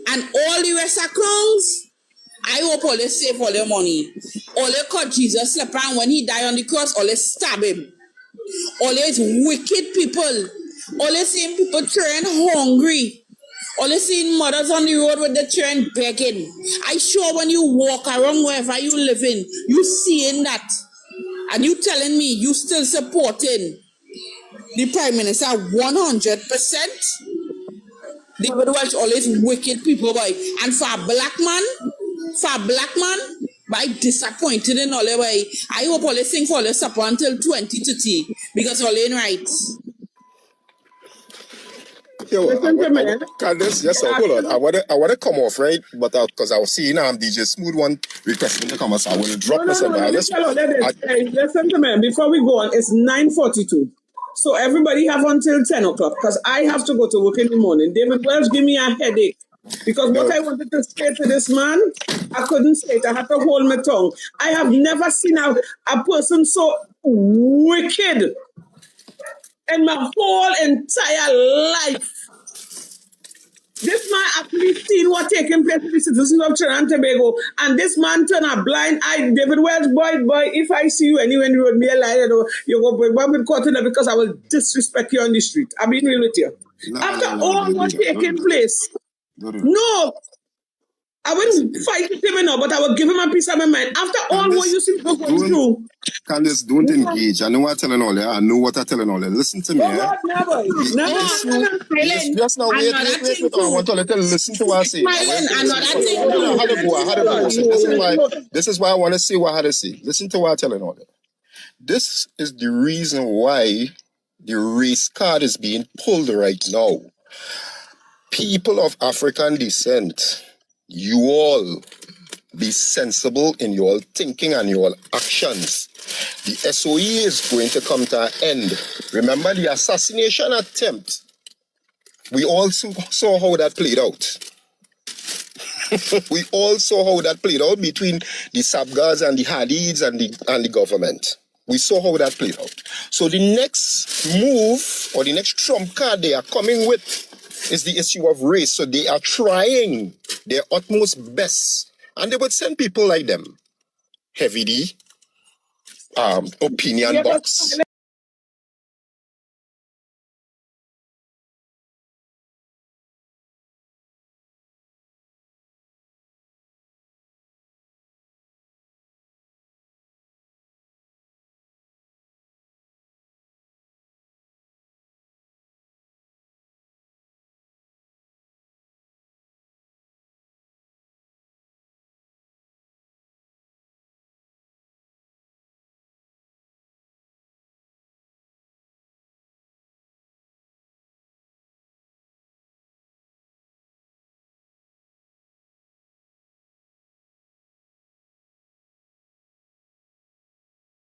and all the rest of crowns, I hope all they save all their money. All they cut Jesus slap and when he died on the cross, all they stab him. All these wicked people. All they seeing people turn hungry. All they seeing mothers on the road with the children begging. I sure when you walk around wherever you living, you seeing that. And you telling me you still supporting the Prime Minister 100%? David Welch always wicked people, boy. And for a black man, by disappointed in all the way. I hope all they sing for all the support until 2030 because all ain't right. Yo, Candace, yes, sir. Hold on. I wanna come off, right? But because I was seeing DJ Smooth one requesting to come out, so I will drop myself. Listen to me. Before we go on, it's 9:42. So everybody have until 10 o'clock because I have to go to work in the morning. David Welch give me a headache because what I wanted to say to this man, I couldn't say it. I had to hold my tongue. I have never seen a person so wicked in my whole entire life. This man actually seen what taking place with the citizens of Trinidad and Tobago, and this man turned a blind eye. David Welch, boy, if I see you anywhere in the road, me a lie, you go bring back with caught in there because I will disrespect you on the street. I'm being real with you. After all what taking place, no, I wouldn't fight with him now, but I will give him a piece of my mind. After all what you see people going through. Candace, don't engage. I know what I'm telling all that. I know what I'm telling all that. Listen to me. Just now, wait. I want to listen to what I say. This is why I want to say what I had to say. Listen to what I'm telling all that. This is the reason why the race card is being pulled right now. People of African descent, you all be sensible in your thinking and your actions. The SOE is going to come to an end. Remember the assassination attempt. We also saw how that played out. We all saw how that played out between the Sabgas and the Hadids and the government. We saw how that played out. So the next move or the next trump card they are coming with is the issue of race. So they are trying their utmost best. And they would send people like them. Heavy D, opinion box.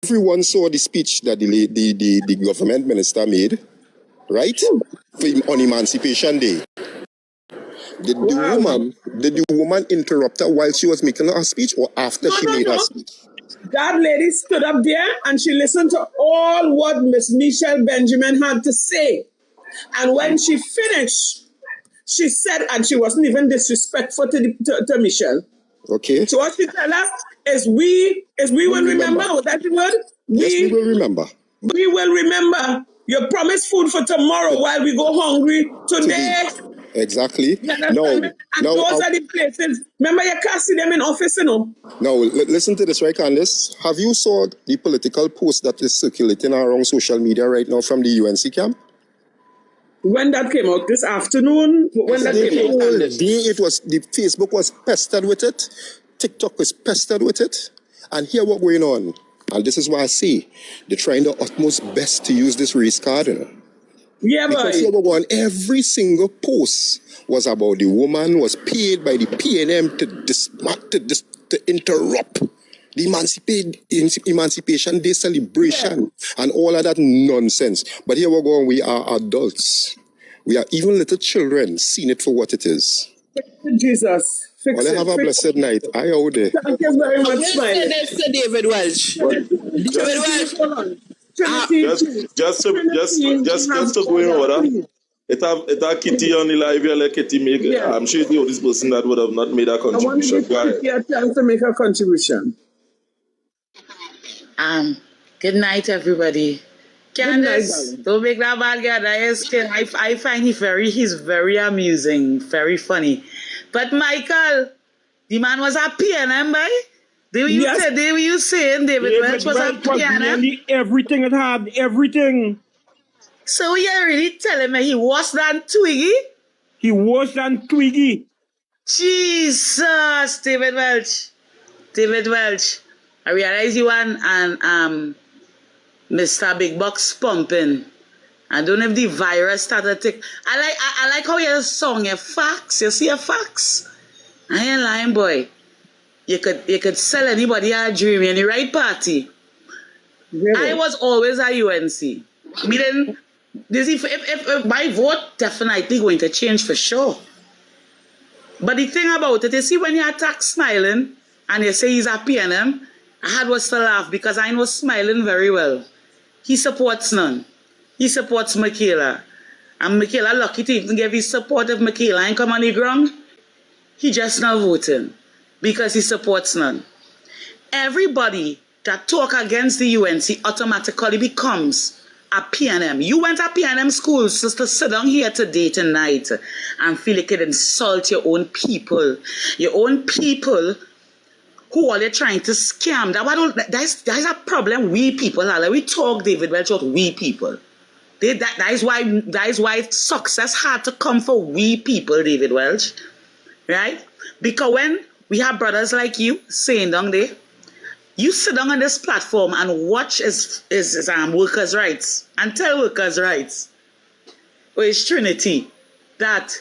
Everyone saw the speech that the government minister made, right? On Emancipation Day. Did the woman interrupt her while she was making her speech or after she made her speech? That lady stood up there and she listened to all what Miss Michelle Benjamin had to say. And when she finished, she said, and she wasn't even disrespectful to Michelle. Okay. So what she tell her is we will remember. Was that the word? Yes, we will remember. We will remember. You promised food for tomorrow while we go hungry today. Exactly. No. And those are the places. Remember, you can't see them in office, you know. Now, listen to this, right, Candice? Have you saw the political post that is circulating around social media right now from the UNC camp? When that came out this afternoon, when that came out, the Facebook was pestered with it, TikTok was pestered with it, and here what going on. And this is why I say they're trying their utmost best to use this race card, you know. Yeah, because here what going on, every single post was about the woman was paid by the PNM to interrupt the Emancipation Day celebration and all of that nonsense. But here we're going, we are adults. We are even little children seeing it for what it is. Jesus. Well, have a blessed night. I out there. Thank you very much, Smiley. This to David Welch. David Welch. Just to go in order. It have Kitty on the live here, like Kitty make. Yeah. I'm sure the oldest person that would have not made a contribution. I want to give Kitty a chance to make a contribution. Good night, everybody. Candice, don't make that bad guy. I find he's very amusing, very funny. But Michael, the man was a PNM, boy. They were saying David Welch was a PNM. Everything it had, everything. So you're really telling me he worse than Twiggy? He worse than Twiggy. Jesus, David Welch. David Welch. I realize you and Mr. Big Box pumping. I don't know if the virus started to take. I like how you song your facts. You see your facts. I ain't lying, boy. You could sell anybody a dream in the right party. Really? I was always a UNC. Meaning, if my vote definitely going to change for sure. But the thing about it, you see, when you attack Smiling and you say he's a PNM, I had was to laugh because I know Smiling very well. He supports none. He supports Michaela. And Michaela lucky to even give his support if Michaela ain't come on the ground. He just not voting because he supports none. Everybody that talk against the UNC automatically becomes a PNM. You went to PNM schools just to sit down here today, tonight, and feel like it insult your own people. Your own people who are they trying to scam. That's a problem we people are. Like we talk, David Welch, about we people. That is why success had to come for we people, David Welch. Right? Because when we have brothers like you saying down there, you sit down on this platform and watch as workers' rights and tell workers' rights, or it's Trinity, that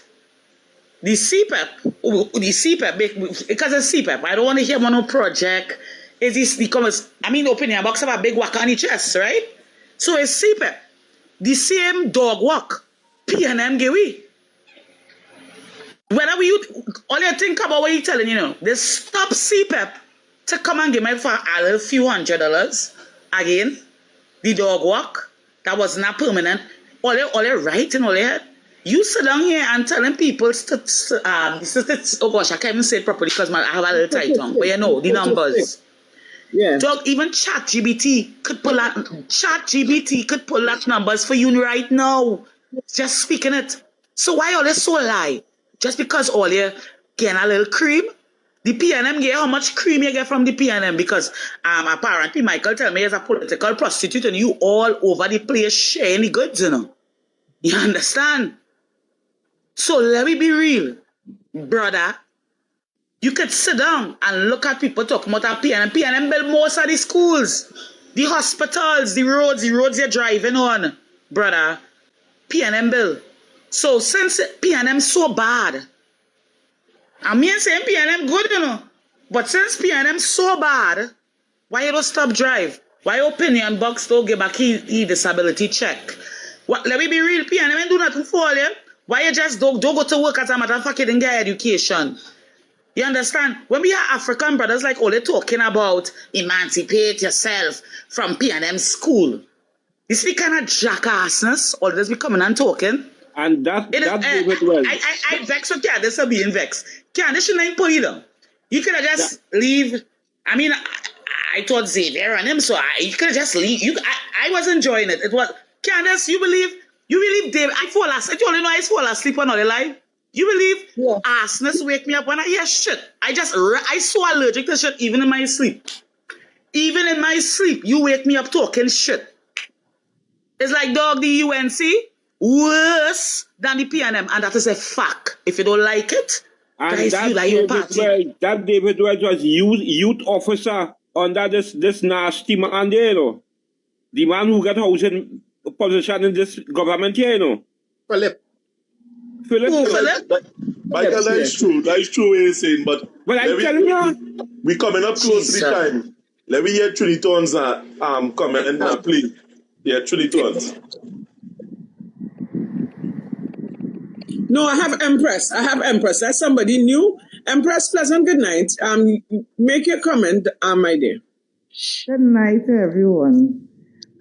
the CPAP, because of CPAP, I don't want to hear about no project. Is this because, opinion box have a big whack on the chest, right? So it's CPAP. The same dog walk, PNM give we. Whenever all you think about what you're telling, they stop CPAP to come and give me for a few $100. Again, the dog walk, that was not permanent. All they writing, all they had. You sit down here and telling people, oh gosh, I can't even say it properly because I have a little tight tongue. But the numbers. Yeah. Dog, even ChatGPT could pull that numbers for you right now. Just speaking it. So why all this so lie? Just because all you getting a little cream? The PNM get how much cream you get from the PNM? Because apparently Michael tell me he's a political prostitute and you all over the place sharing the goods, You understand? So let me be real, brother. You could sit down and look at people talking about PNM. PNM build most of the schools, the hospitals, the roads you're driving on, brother. PNM build. So since PNM so bad, I'm saying PNM good, But since PNM so bad, why you don't stop drive? Why opinion box don't give back his disability check? Let me be real, PNM ain't do nothing for you. Why you just don't go to work as a matter of fact, you didn't get education? You understand? When we are African brothers, like all they're talking about, emancipate yourself from P&M school. You see kind of jackassness, all this be coming and talking. And that's David Wells. I vex with Candace for being vexed. Candace shouldn't put it down. You could have just leave. I mean, I thought Xavier and him, so you could have just leave. I was enjoying it. It was Candace. You believe David? I fall asleep. You only know I fall asleep on all the life. You believe arsonist wake me up when I hear shit? I so allergic to shit even in my sleep. Even in my sleep, you wake me up talking shit. It's like dog the UNC worse than the PNM, and that is a fact. If you don't like it, and guys, you like your party. That David Wells was youth officer under this nasty man there, you know. The man who got housing position in this government here, you know. Philip. Michael, that's true. That's true what you're saying, but I'm telling you, we coming up close to the time. Let me hear Trinity Tones comment and please. Yeah, Trinity Tones. No, I have Empress. That's somebody new. Empress, pleasant good night. Make your comment, my dear. Good night, everyone.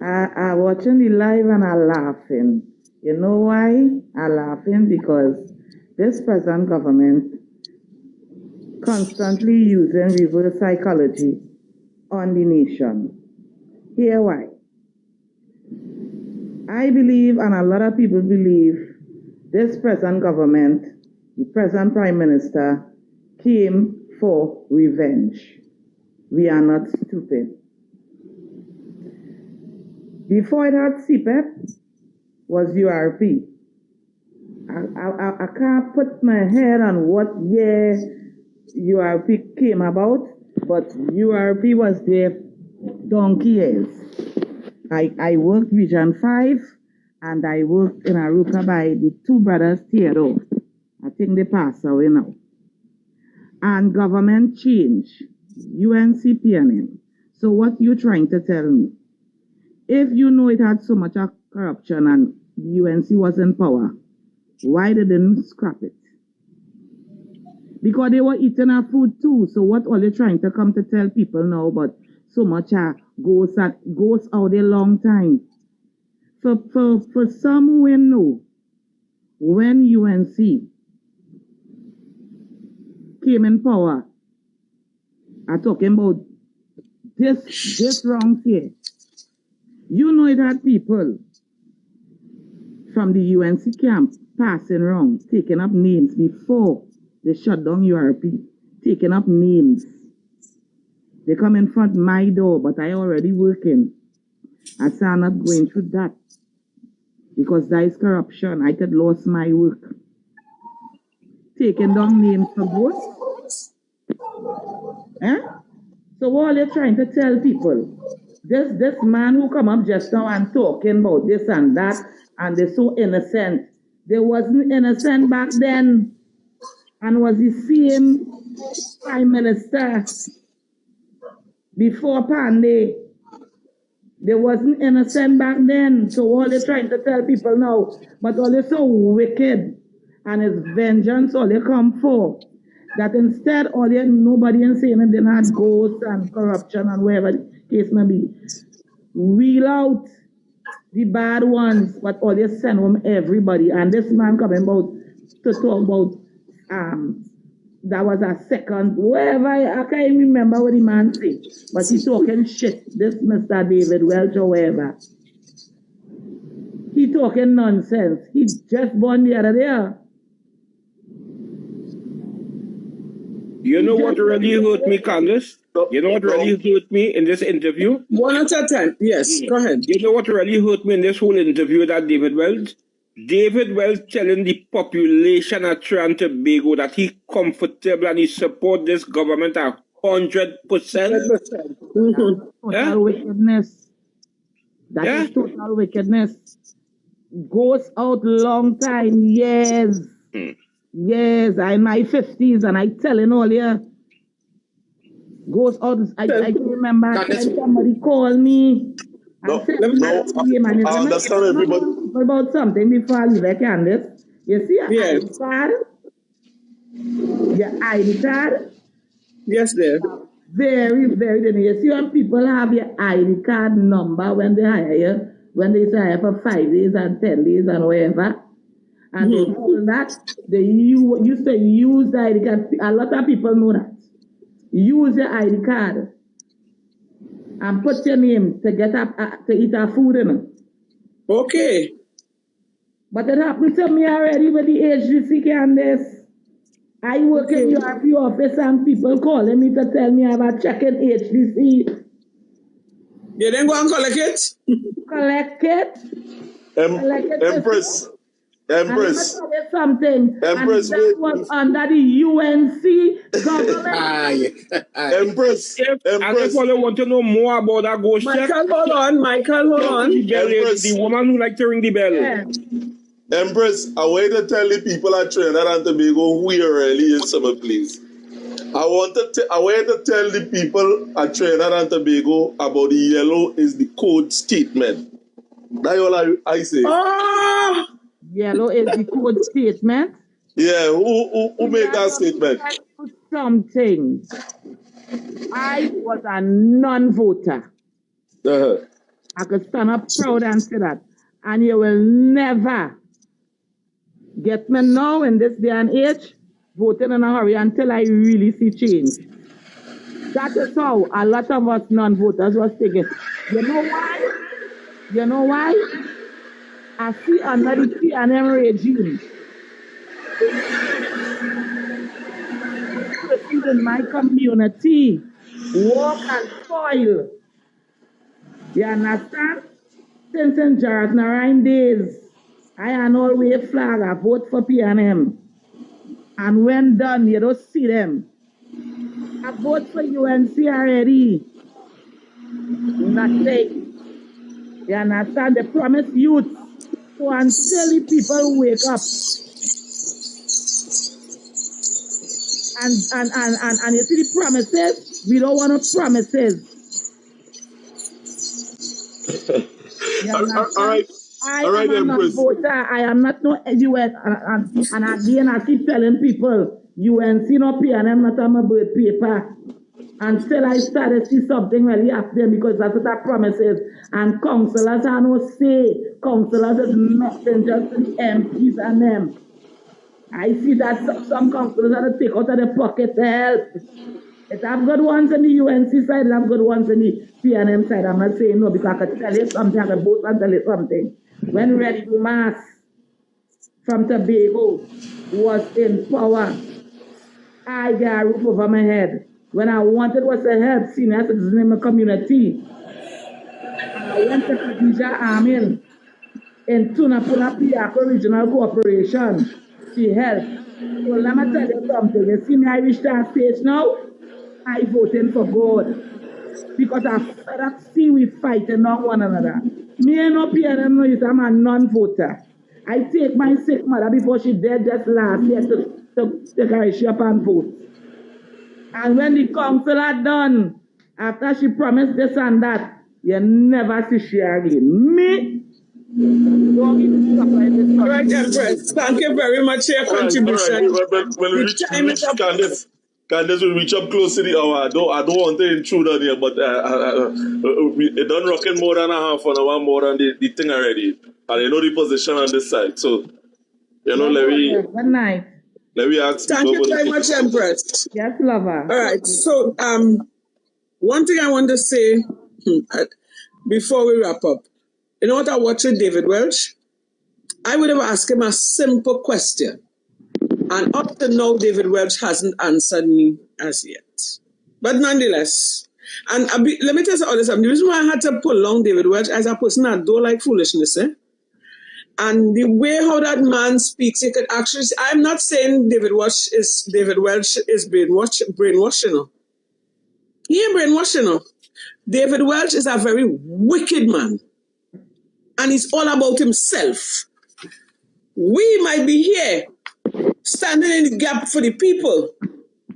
I watching the live and I laughing. You know why I laughing? Because this present government constantly using reverse psychology on the nation. Here why. I believe, and a lot of people believe, this present government, the present Prime Minister, came for revenge. We are not stupid. Before it had CPEP, was URP. I can't put my head on what year URP came about, but URP was there donkey years. I worked Region 5 and I worked in Aruka by the two brothers Theodore. I think they passed away now. And government change, UNCPNM. So what you trying to tell me? If you know it had so much corruption and the UNC was in power, why they didn't scrap it? Because they were eating our food too. So what are they trying to come to tell people now about so much goes out a long time? For some who know, when UNC came in power, I'm talking about this wrong here. You know it had people from the UNC camp passing around, taking up names before they shut down URP, taking up names. They come in front of my door, but I already working. I say I'm not going through that because that is corruption. I could lose my work. Taking down names for votes. So what are they trying to tell people? This man who come up just now and talking about this and that, and they're so innocent. They wasn't innocent back then, and was the same Prime Minister before Pandey. They wasn't innocent back then. So all they're trying to tell people now, but all they're so wicked, and it's vengeance all they come for. That instead all they nobody in saying it didn't have ghosts and corruption and whatever the case may be. Wheel out the bad ones, but all they send home everybody. And this man coming about to talk about that was a second, whatever, I can't remember what the man said, but he talking shit, this Mr. David Welch or whatever. He talking nonsense. He just born the other day. You know what really hurt me, Candace? You know what really hurt me in this interview? One at a time. Yes, go ahead. You know what really hurt me in this whole interview that David Wells? David Wells telling the population of Trinidad and Tobago that he comfortable and he support this government 100%. Total wickedness. That is total wickedness. Goes out long time, years. Yes, I'm in my 50s and I telling all you. Goes out, I can remember somebody called me. I understand everybody. About something before I leave, Candace. You see your ID card? Your ID card? Yes, there. Very, very dangerous. You see when people have your ID card number when they hire you, when they say for 5 days and 10 days and whatever, and they hold that, they used to use the ID card. A lot of people know that. Use your ID card and put your name to get up to eat our food in. Okay. But it happened to me already with the HGC Candace. I work in the URP office and people calling me to tell me about checking HDC. You didn't go and collect it? Collect it. Empress. And let me tell you something. Empress, and that was under the UNC government. Empress. And if you want to know more about that ghost check, hold on. The woman who like to ring the bell. Yeah. Empress, I want to tell the people at Trinidad and Tobago who you really is, please. I want to tell the people at Trinidad and Tobago about the yellow is the code statement. That's all I say. Yellow is the code statement. Yeah, who made that statement? Something. I was a non-voter. I could stand up proud and say that. And you will never get me now in this day and age voting in a hurry until I really see change. That is how a lot of us non-voters was thinking. You know why? You know why? I see under the PNM regime, persons in my community walk and toil. You understand? Since in Jared Narayan days, I an always flag, I vote for PNM. And when done, you don't see them. I vote for UNC already. Nothing. You understand? They promise youth. So until the people wake up and you see the promises, we don't want no promises. All right. I am a non-voter. I am not no UN. And again, I keep telling people, UNC no PNM not on my birth paper. Until I start to see something really happening because that's what that promises. And councillors are no say. Councillors is messengers to the MPs and them. I see that some councillors are to take out of their pocket to help. It have good ones on the UNC side, it have good ones on the PNM side. I'm not saying no because I can tell you something, I can both and tell you something. When Ready to Mass from Tobago was in power, I got a roof over my head. When I wanted was to help senior citizens in my community. And I went to Khadija Amin in Tunapuna Piako Regional Corporation. She helped. So let me tell you something. You see me, I reached that stage now, I voting for God. Because I fed up see we fighting on one another. Me and no PNM, I'm a non-voter. I take my sick mother before she died just last year to carry she up and vote. And when the council had done, after she promised this and that, you never see she again. Me, don't even suffer in this. All right, Empress. Thank you very much for your contribution. All right. When we reach Candace will reach up close to the hour. I don't want to intrude on here, but it done rocking more than a half an hour more than the thing already. And you know the position on this side. So, you know, Good night. Let me ask. Thank you very much, Empress. Yes, lover. All right. So, one thing I want to say before we wrap up. You know what I watched with David Welch? I would have asked him a simple question. And up to now, David Welch hasn't answered me as yet. But nonetheless, and let me tell you all this. The reason why I had to pull along David Welch as a person that don't like foolishness, and the way how that man speaks, you could actually. I'm not saying David Welch is brainwashing. He ain't brainwashing. David Welch is a very wicked man, and he's all about himself. We might be here standing in the gap for the people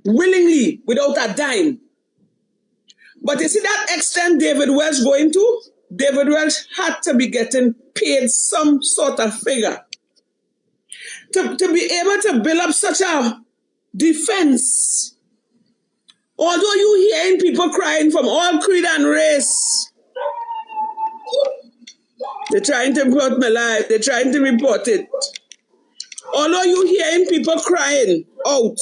willingly without a dime. But you see that extent David Welch going to? David Welch had to be getting paid some sort of figure. to be able to build up such a defense. Although you hearing people crying from all creed and race, they're trying to report my life, they're trying to report it. Although you hearing people crying out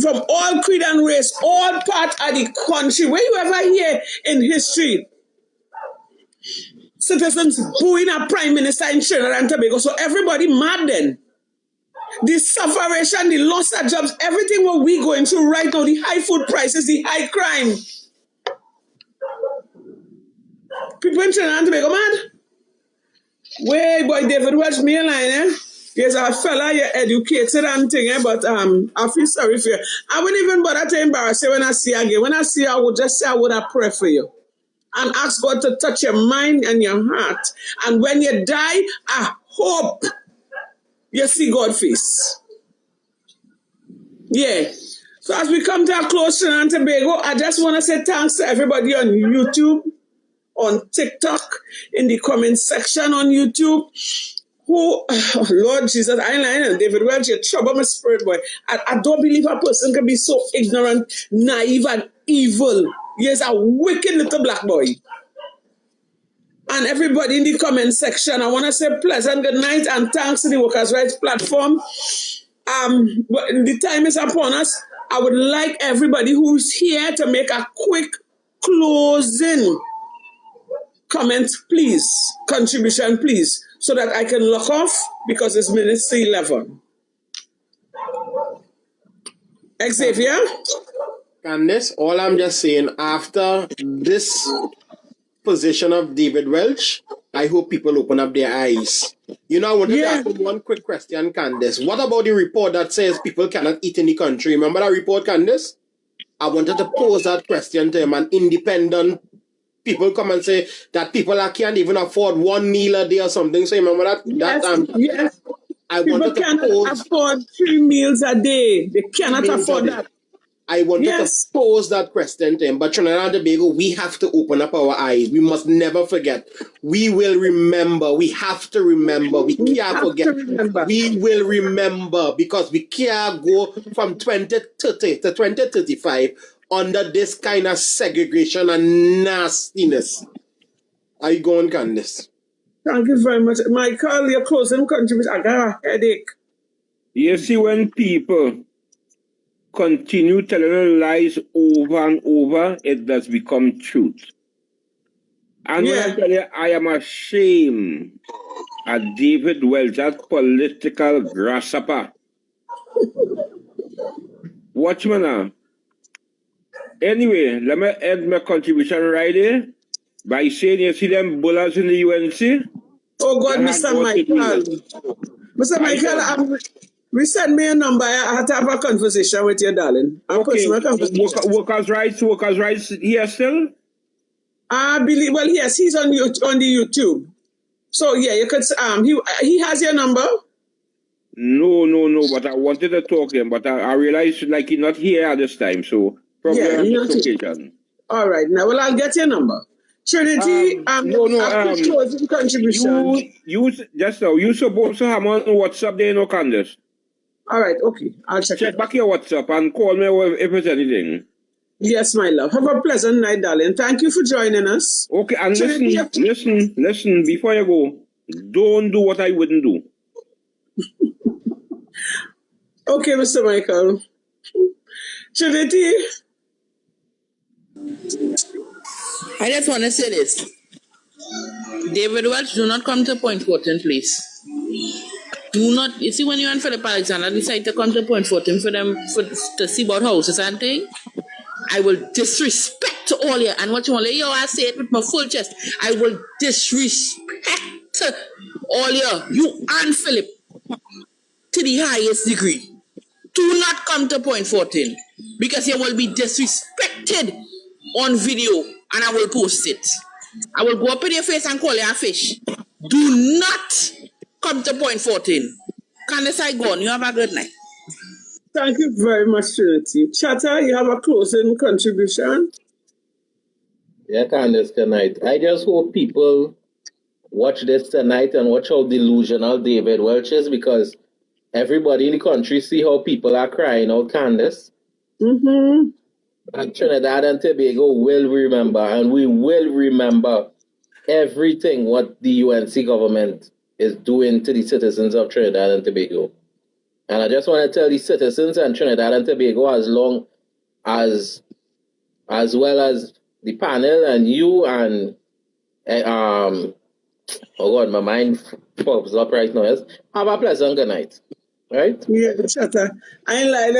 from all creed and race, all part of the country, where you ever hear in history, citizens booing a prime minister in Trinidad and Tobago, so everybody mad then. The sufferation, the loss of jobs, everything what we going through right now, the high food prices, the high crime. People in Trinidad and Tobago mad. Way boy, David Welch, me a line, eh? Yes, a fella, you're educated and thing, eh? But I feel sorry for you. I wouldn't even bother to embarrass you when I see you again. When I see you, I would just say I would have pray for you. And ask God to touch your mind and your heart. And when you die, I hope you see God's face. Yeah. So as we come to a close, Trinidad and Tobago, I just want to say thanks to everybody on YouTube, on TikTok, in the comment section on YouTube. Who, oh Lord Jesus, I ain't lying. David Welch, you trouble my spirit, boy. I don't believe a person can be so ignorant, naive, and evil. He's a wicked little black boy. And everybody in the comment section, I want to say pleasant good night and thanks to the Workers' Rights Platform. The time is upon us. I would like everybody who's here to make a quick closing comment, please. Contribution, please. So that I can lock off because it's minutes to 11. Xavier? Candice, all I'm just saying, after this position of David Welch, I hope people open up their eyes. You know, I wanted to ask you one quick question, Candice. What about the report that says people cannot eat in the country? Remember that report, Candice? I wanted to pose that question to him, and independent people come and say that people can't even afford one meal a day or something. So remember that? Yes. I People wanted to cannot afford 3 meals a day. They cannot afford that. I wanted to pose that question to him, but Trinidad and Tobago, we have to open up our eyes. We must never forget. We will remember. We have to remember. We can't forget. We will remember because we can't go from 2030 to 2035 under this kind of segregation and nastiness. Are you going, Candice? Thank you very much. Michael, your closing contribution. I got a headache. You see, when people continue telling lies over and over, it does become truth. And when I tell you, I am ashamed of David Welch, that political grasshopper. Watch me now. Anyway, let me end my contribution right here by saying, you see them bullets in the UNC? Oh God, Mr. Michael. Mr. Michael, send me a number. I have to have a conversation with you, darling. Okay, workers' rights here still? I believe, well, yes, he's on the YouTube. So yeah, you could, he has your number? No, but I wanted to talk to him, but I realized like he's not here at this time, so probably on this occasion. All right, now, well, I'll get your number. Trinity, closing contribution. You supposed to have on WhatsApp there, no, Candice? All right, okay, I'll check back your WhatsApp and call me if it's anything. Yes, my love. Have a pleasant night, darling. Thank you for joining us. Okay, and listen, before you go, don't do what I wouldn't do. Okay, Mr. Michael. Trinity? I just want to say this. David Welch, do not come to Point 14, please. Do not. You see, when you and Philip Alexander decide to come to Point 14 to see about houses and things, I will disrespect all you. And what you want to hear, I say it with my full chest. I will disrespect all you and Philip, to the highest degree. Do not come to Point 14 because you will be disrespected on video and I will post it. I will go up in your face and call you a fish. Do not come to Point 14. Candice, I go on. You have a good night. Thank you very much, Trinity. Chatter, you have a closing contribution? Yeah, Candice, good night. I just hope people watch this tonight and watch how delusional David Welch is, because everybody in the country see how people are crying out, Candace. Mm-hmm. And Trinidad and Tobago will remember, and we will remember everything what the UNC government is doing to the citizens of Trinidad and Tobago. And I just want to tell the citizens in Trinidad and Tobago, as well as the panel and you and oh God, my mind pops up right now. Yes, have a pleasant good night. Right? Yeah, Shatta. I like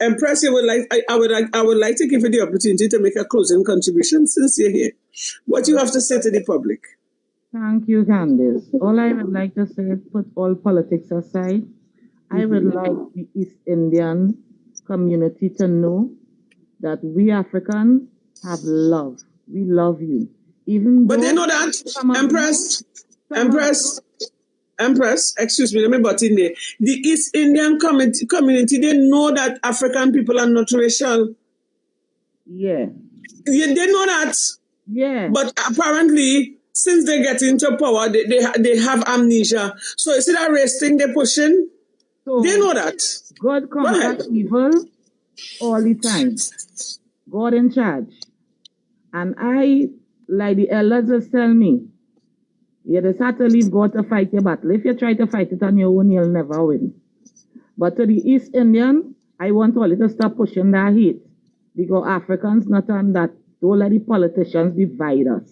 Empress. I would like to give you the opportunity to make a closing contribution since you're here. What you have to say to the public? Thank you, Candice. All I would like to say is put all politics aside. I would like the East Indian community to know that we Africans have love. We love you. Even But though they know that, Empress, excuse me, let me butt in there. The East Indian community, they know that African people are not racial. Yeah. Yeah, they know that. Yeah. But apparently, since they get into power, they have amnesia. So is it a race thing they're pushing? So they know that. God conquers evil all the time. God in charge. And I, like the elders just tell me, you just have to leave God to fight your battle. If you try to fight it on your own, you'll never win. But to the East Indian, I want all to stop pushing that hate. Because Africans not on that. Don't let the politicians divide us.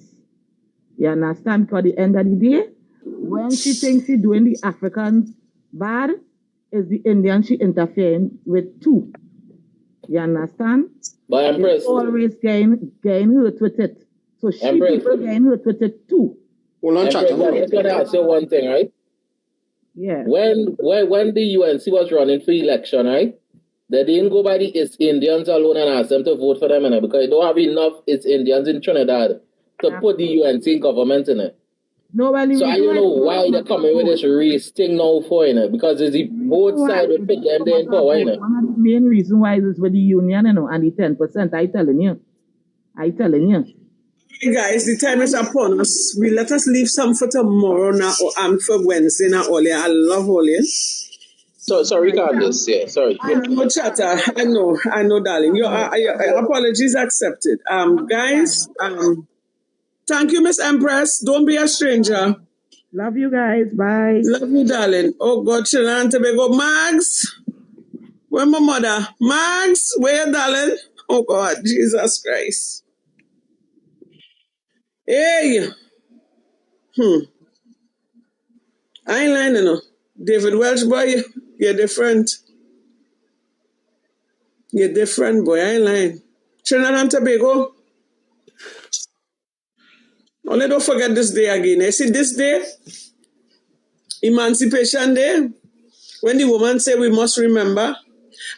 You understand? Because at the end of the day, when she thinks she's doing the Africans bad, is the Indian she interfering with too. You understand? But Empress, it's always getting hurt with it. So people getting hurt with it too. Hold on, Empress, I just want to ask you one thing, right? Yeah. When the UNC was running for election, right? They didn't go by the East Indians alone and ask them to vote for them, because they don't have enough East Indians in Trinidad to put the UNC government in it. Nobody. So I don't know why they're coming with this race thing now for it, because it's the both sides will put them there in power. One of the main reason why is with the union, and the 10%. I telling you. Hey guys, the time is upon us. Let us leave some for tomorrow now, or for Wednesday now. Ole, I love Ole. So sorry, Candace. Yeah, sorry. I know, Chatter. I know, darling. Your apologies accepted. Guys, thank you, Miss Empress. Don't be a stranger. Love you guys. Bye. Love you, darling. Oh God, Trinidad Tobago. Mags, where my mother? Mags, where, darling? Oh God, Jesus Christ. Hey. I ain't lying, no. David Welch, boy, you're different. You're different, boy. I ain't lying. Trinidad and Tobago. Only don't forget this day again. You see this day, Emancipation Day, when the woman say we must remember.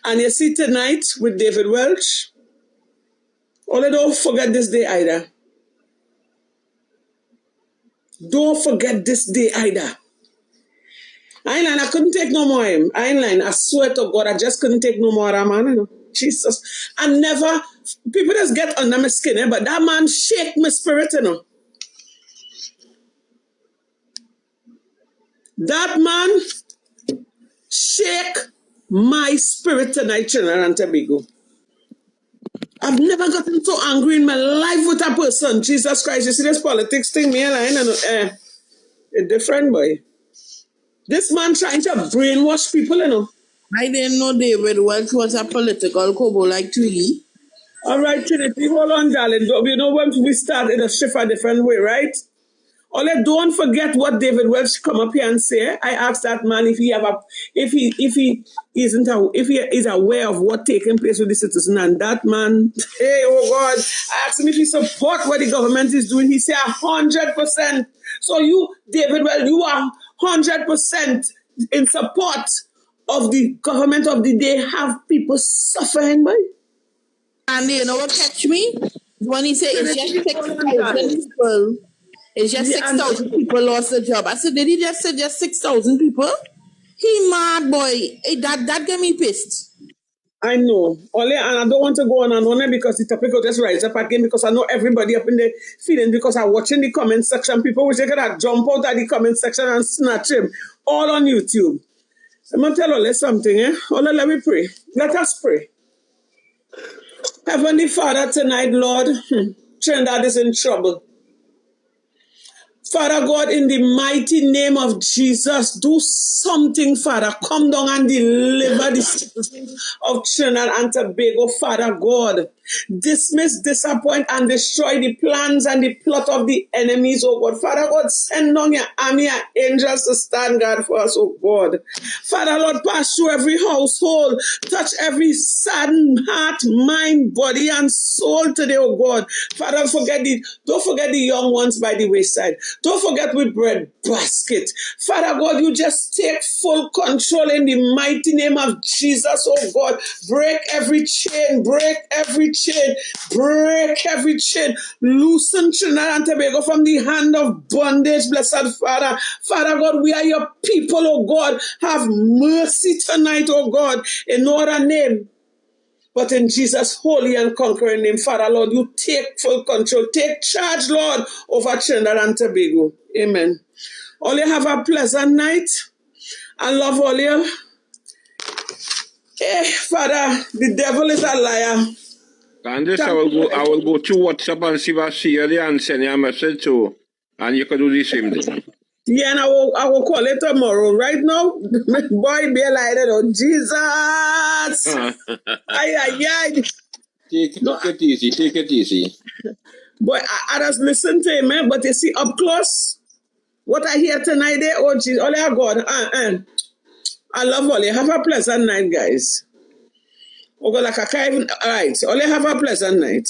And you see tonight with David Welch, only don't forget this day either. Don't forget this day either. I couldn't take no more him. I swear to God, I just couldn't take no more of man. You know? Jesus. I never, people just get under my skin, but that man shake my spirit, you know. That man shake my spirit tonight, Trinidad and Tobago. I've never gotten so angry in my life with a person. Jesus Christ, you see this politics thing, me and a different boy. This man trying to brainwash people, you know. I didn't know David Welch was a political kobo like Twiggy. All right, Trinity, hold on, darling. You know when we start, it'll shift a different way, right? Only don't forget what David Welch come up here and say. I asked that man if he is aware of what taking place with the citizen, and that man, hey, oh God, I asked him if he support what the government is doing. He said 100%. So you, David Welch, you are 100% in support of the government of the day. Have people suffering, boy. And you know what catch me? When he said it's just 6,000 people. It's just 6,000 people lost their job. I said, did he just say just 6,000 people? He mad, boy. Hey, that get me pissed. I know. Only, and I don't want to go on and on because the topic will just rise up again because I know everybody up in the feeling because I'm watching the comment section. People wish they could have jump out at the comment section and snatch him. All on YouTube. I'm going to tell you something, eh? Ola, let me pray. Let us pray. Heavenly Father, tonight, Lord, Trinidad is in trouble. Father God, in the mighty name of Jesus, do something, Father. Come down and deliver the citizens of Trinidad and Tobago, Father God. Dismiss, disappoint, and destroy the plans and the plot of the enemies, oh God. Father God, send down your army and angels to stand guard for us, oh God. Father Lord, pass through every household, touch every saddened heart, mind, body, and soul today, oh God. Father, don't forget the young ones by the wayside. Don't forget with bread basket. Father God, you just take full control in the mighty name of Jesus, oh God. Break every chain, break every chain, break every chain. Loosen Trinidad and Tobago from the hand of bondage, blessed Father. Father God, we are your people, oh God. Have mercy tonight, oh God, in no other name. But in Jesus' holy and conquering name, Father, Lord, you take full control. Take charge, Lord, over Trinidad and Tobago. Amen. All you have a pleasant night. I love all you. Hey, Father, the devil is a liar. Candice, I will go to WhatsApp and see if I see you there and send you a message too. And you can do the same thing. Yeah, and I will call it tomorrow. Right now, boy, be like that. Oh, Jesus. Ay. Take it easy, take it easy. Boy, I just listen to him, man. But you see, up close, what I hear tonight, there, oh, Jesus, all I God. I love all you. Have a pleasant night, guys. Oh, God, like I can't even, all right, all you have a pleasant night.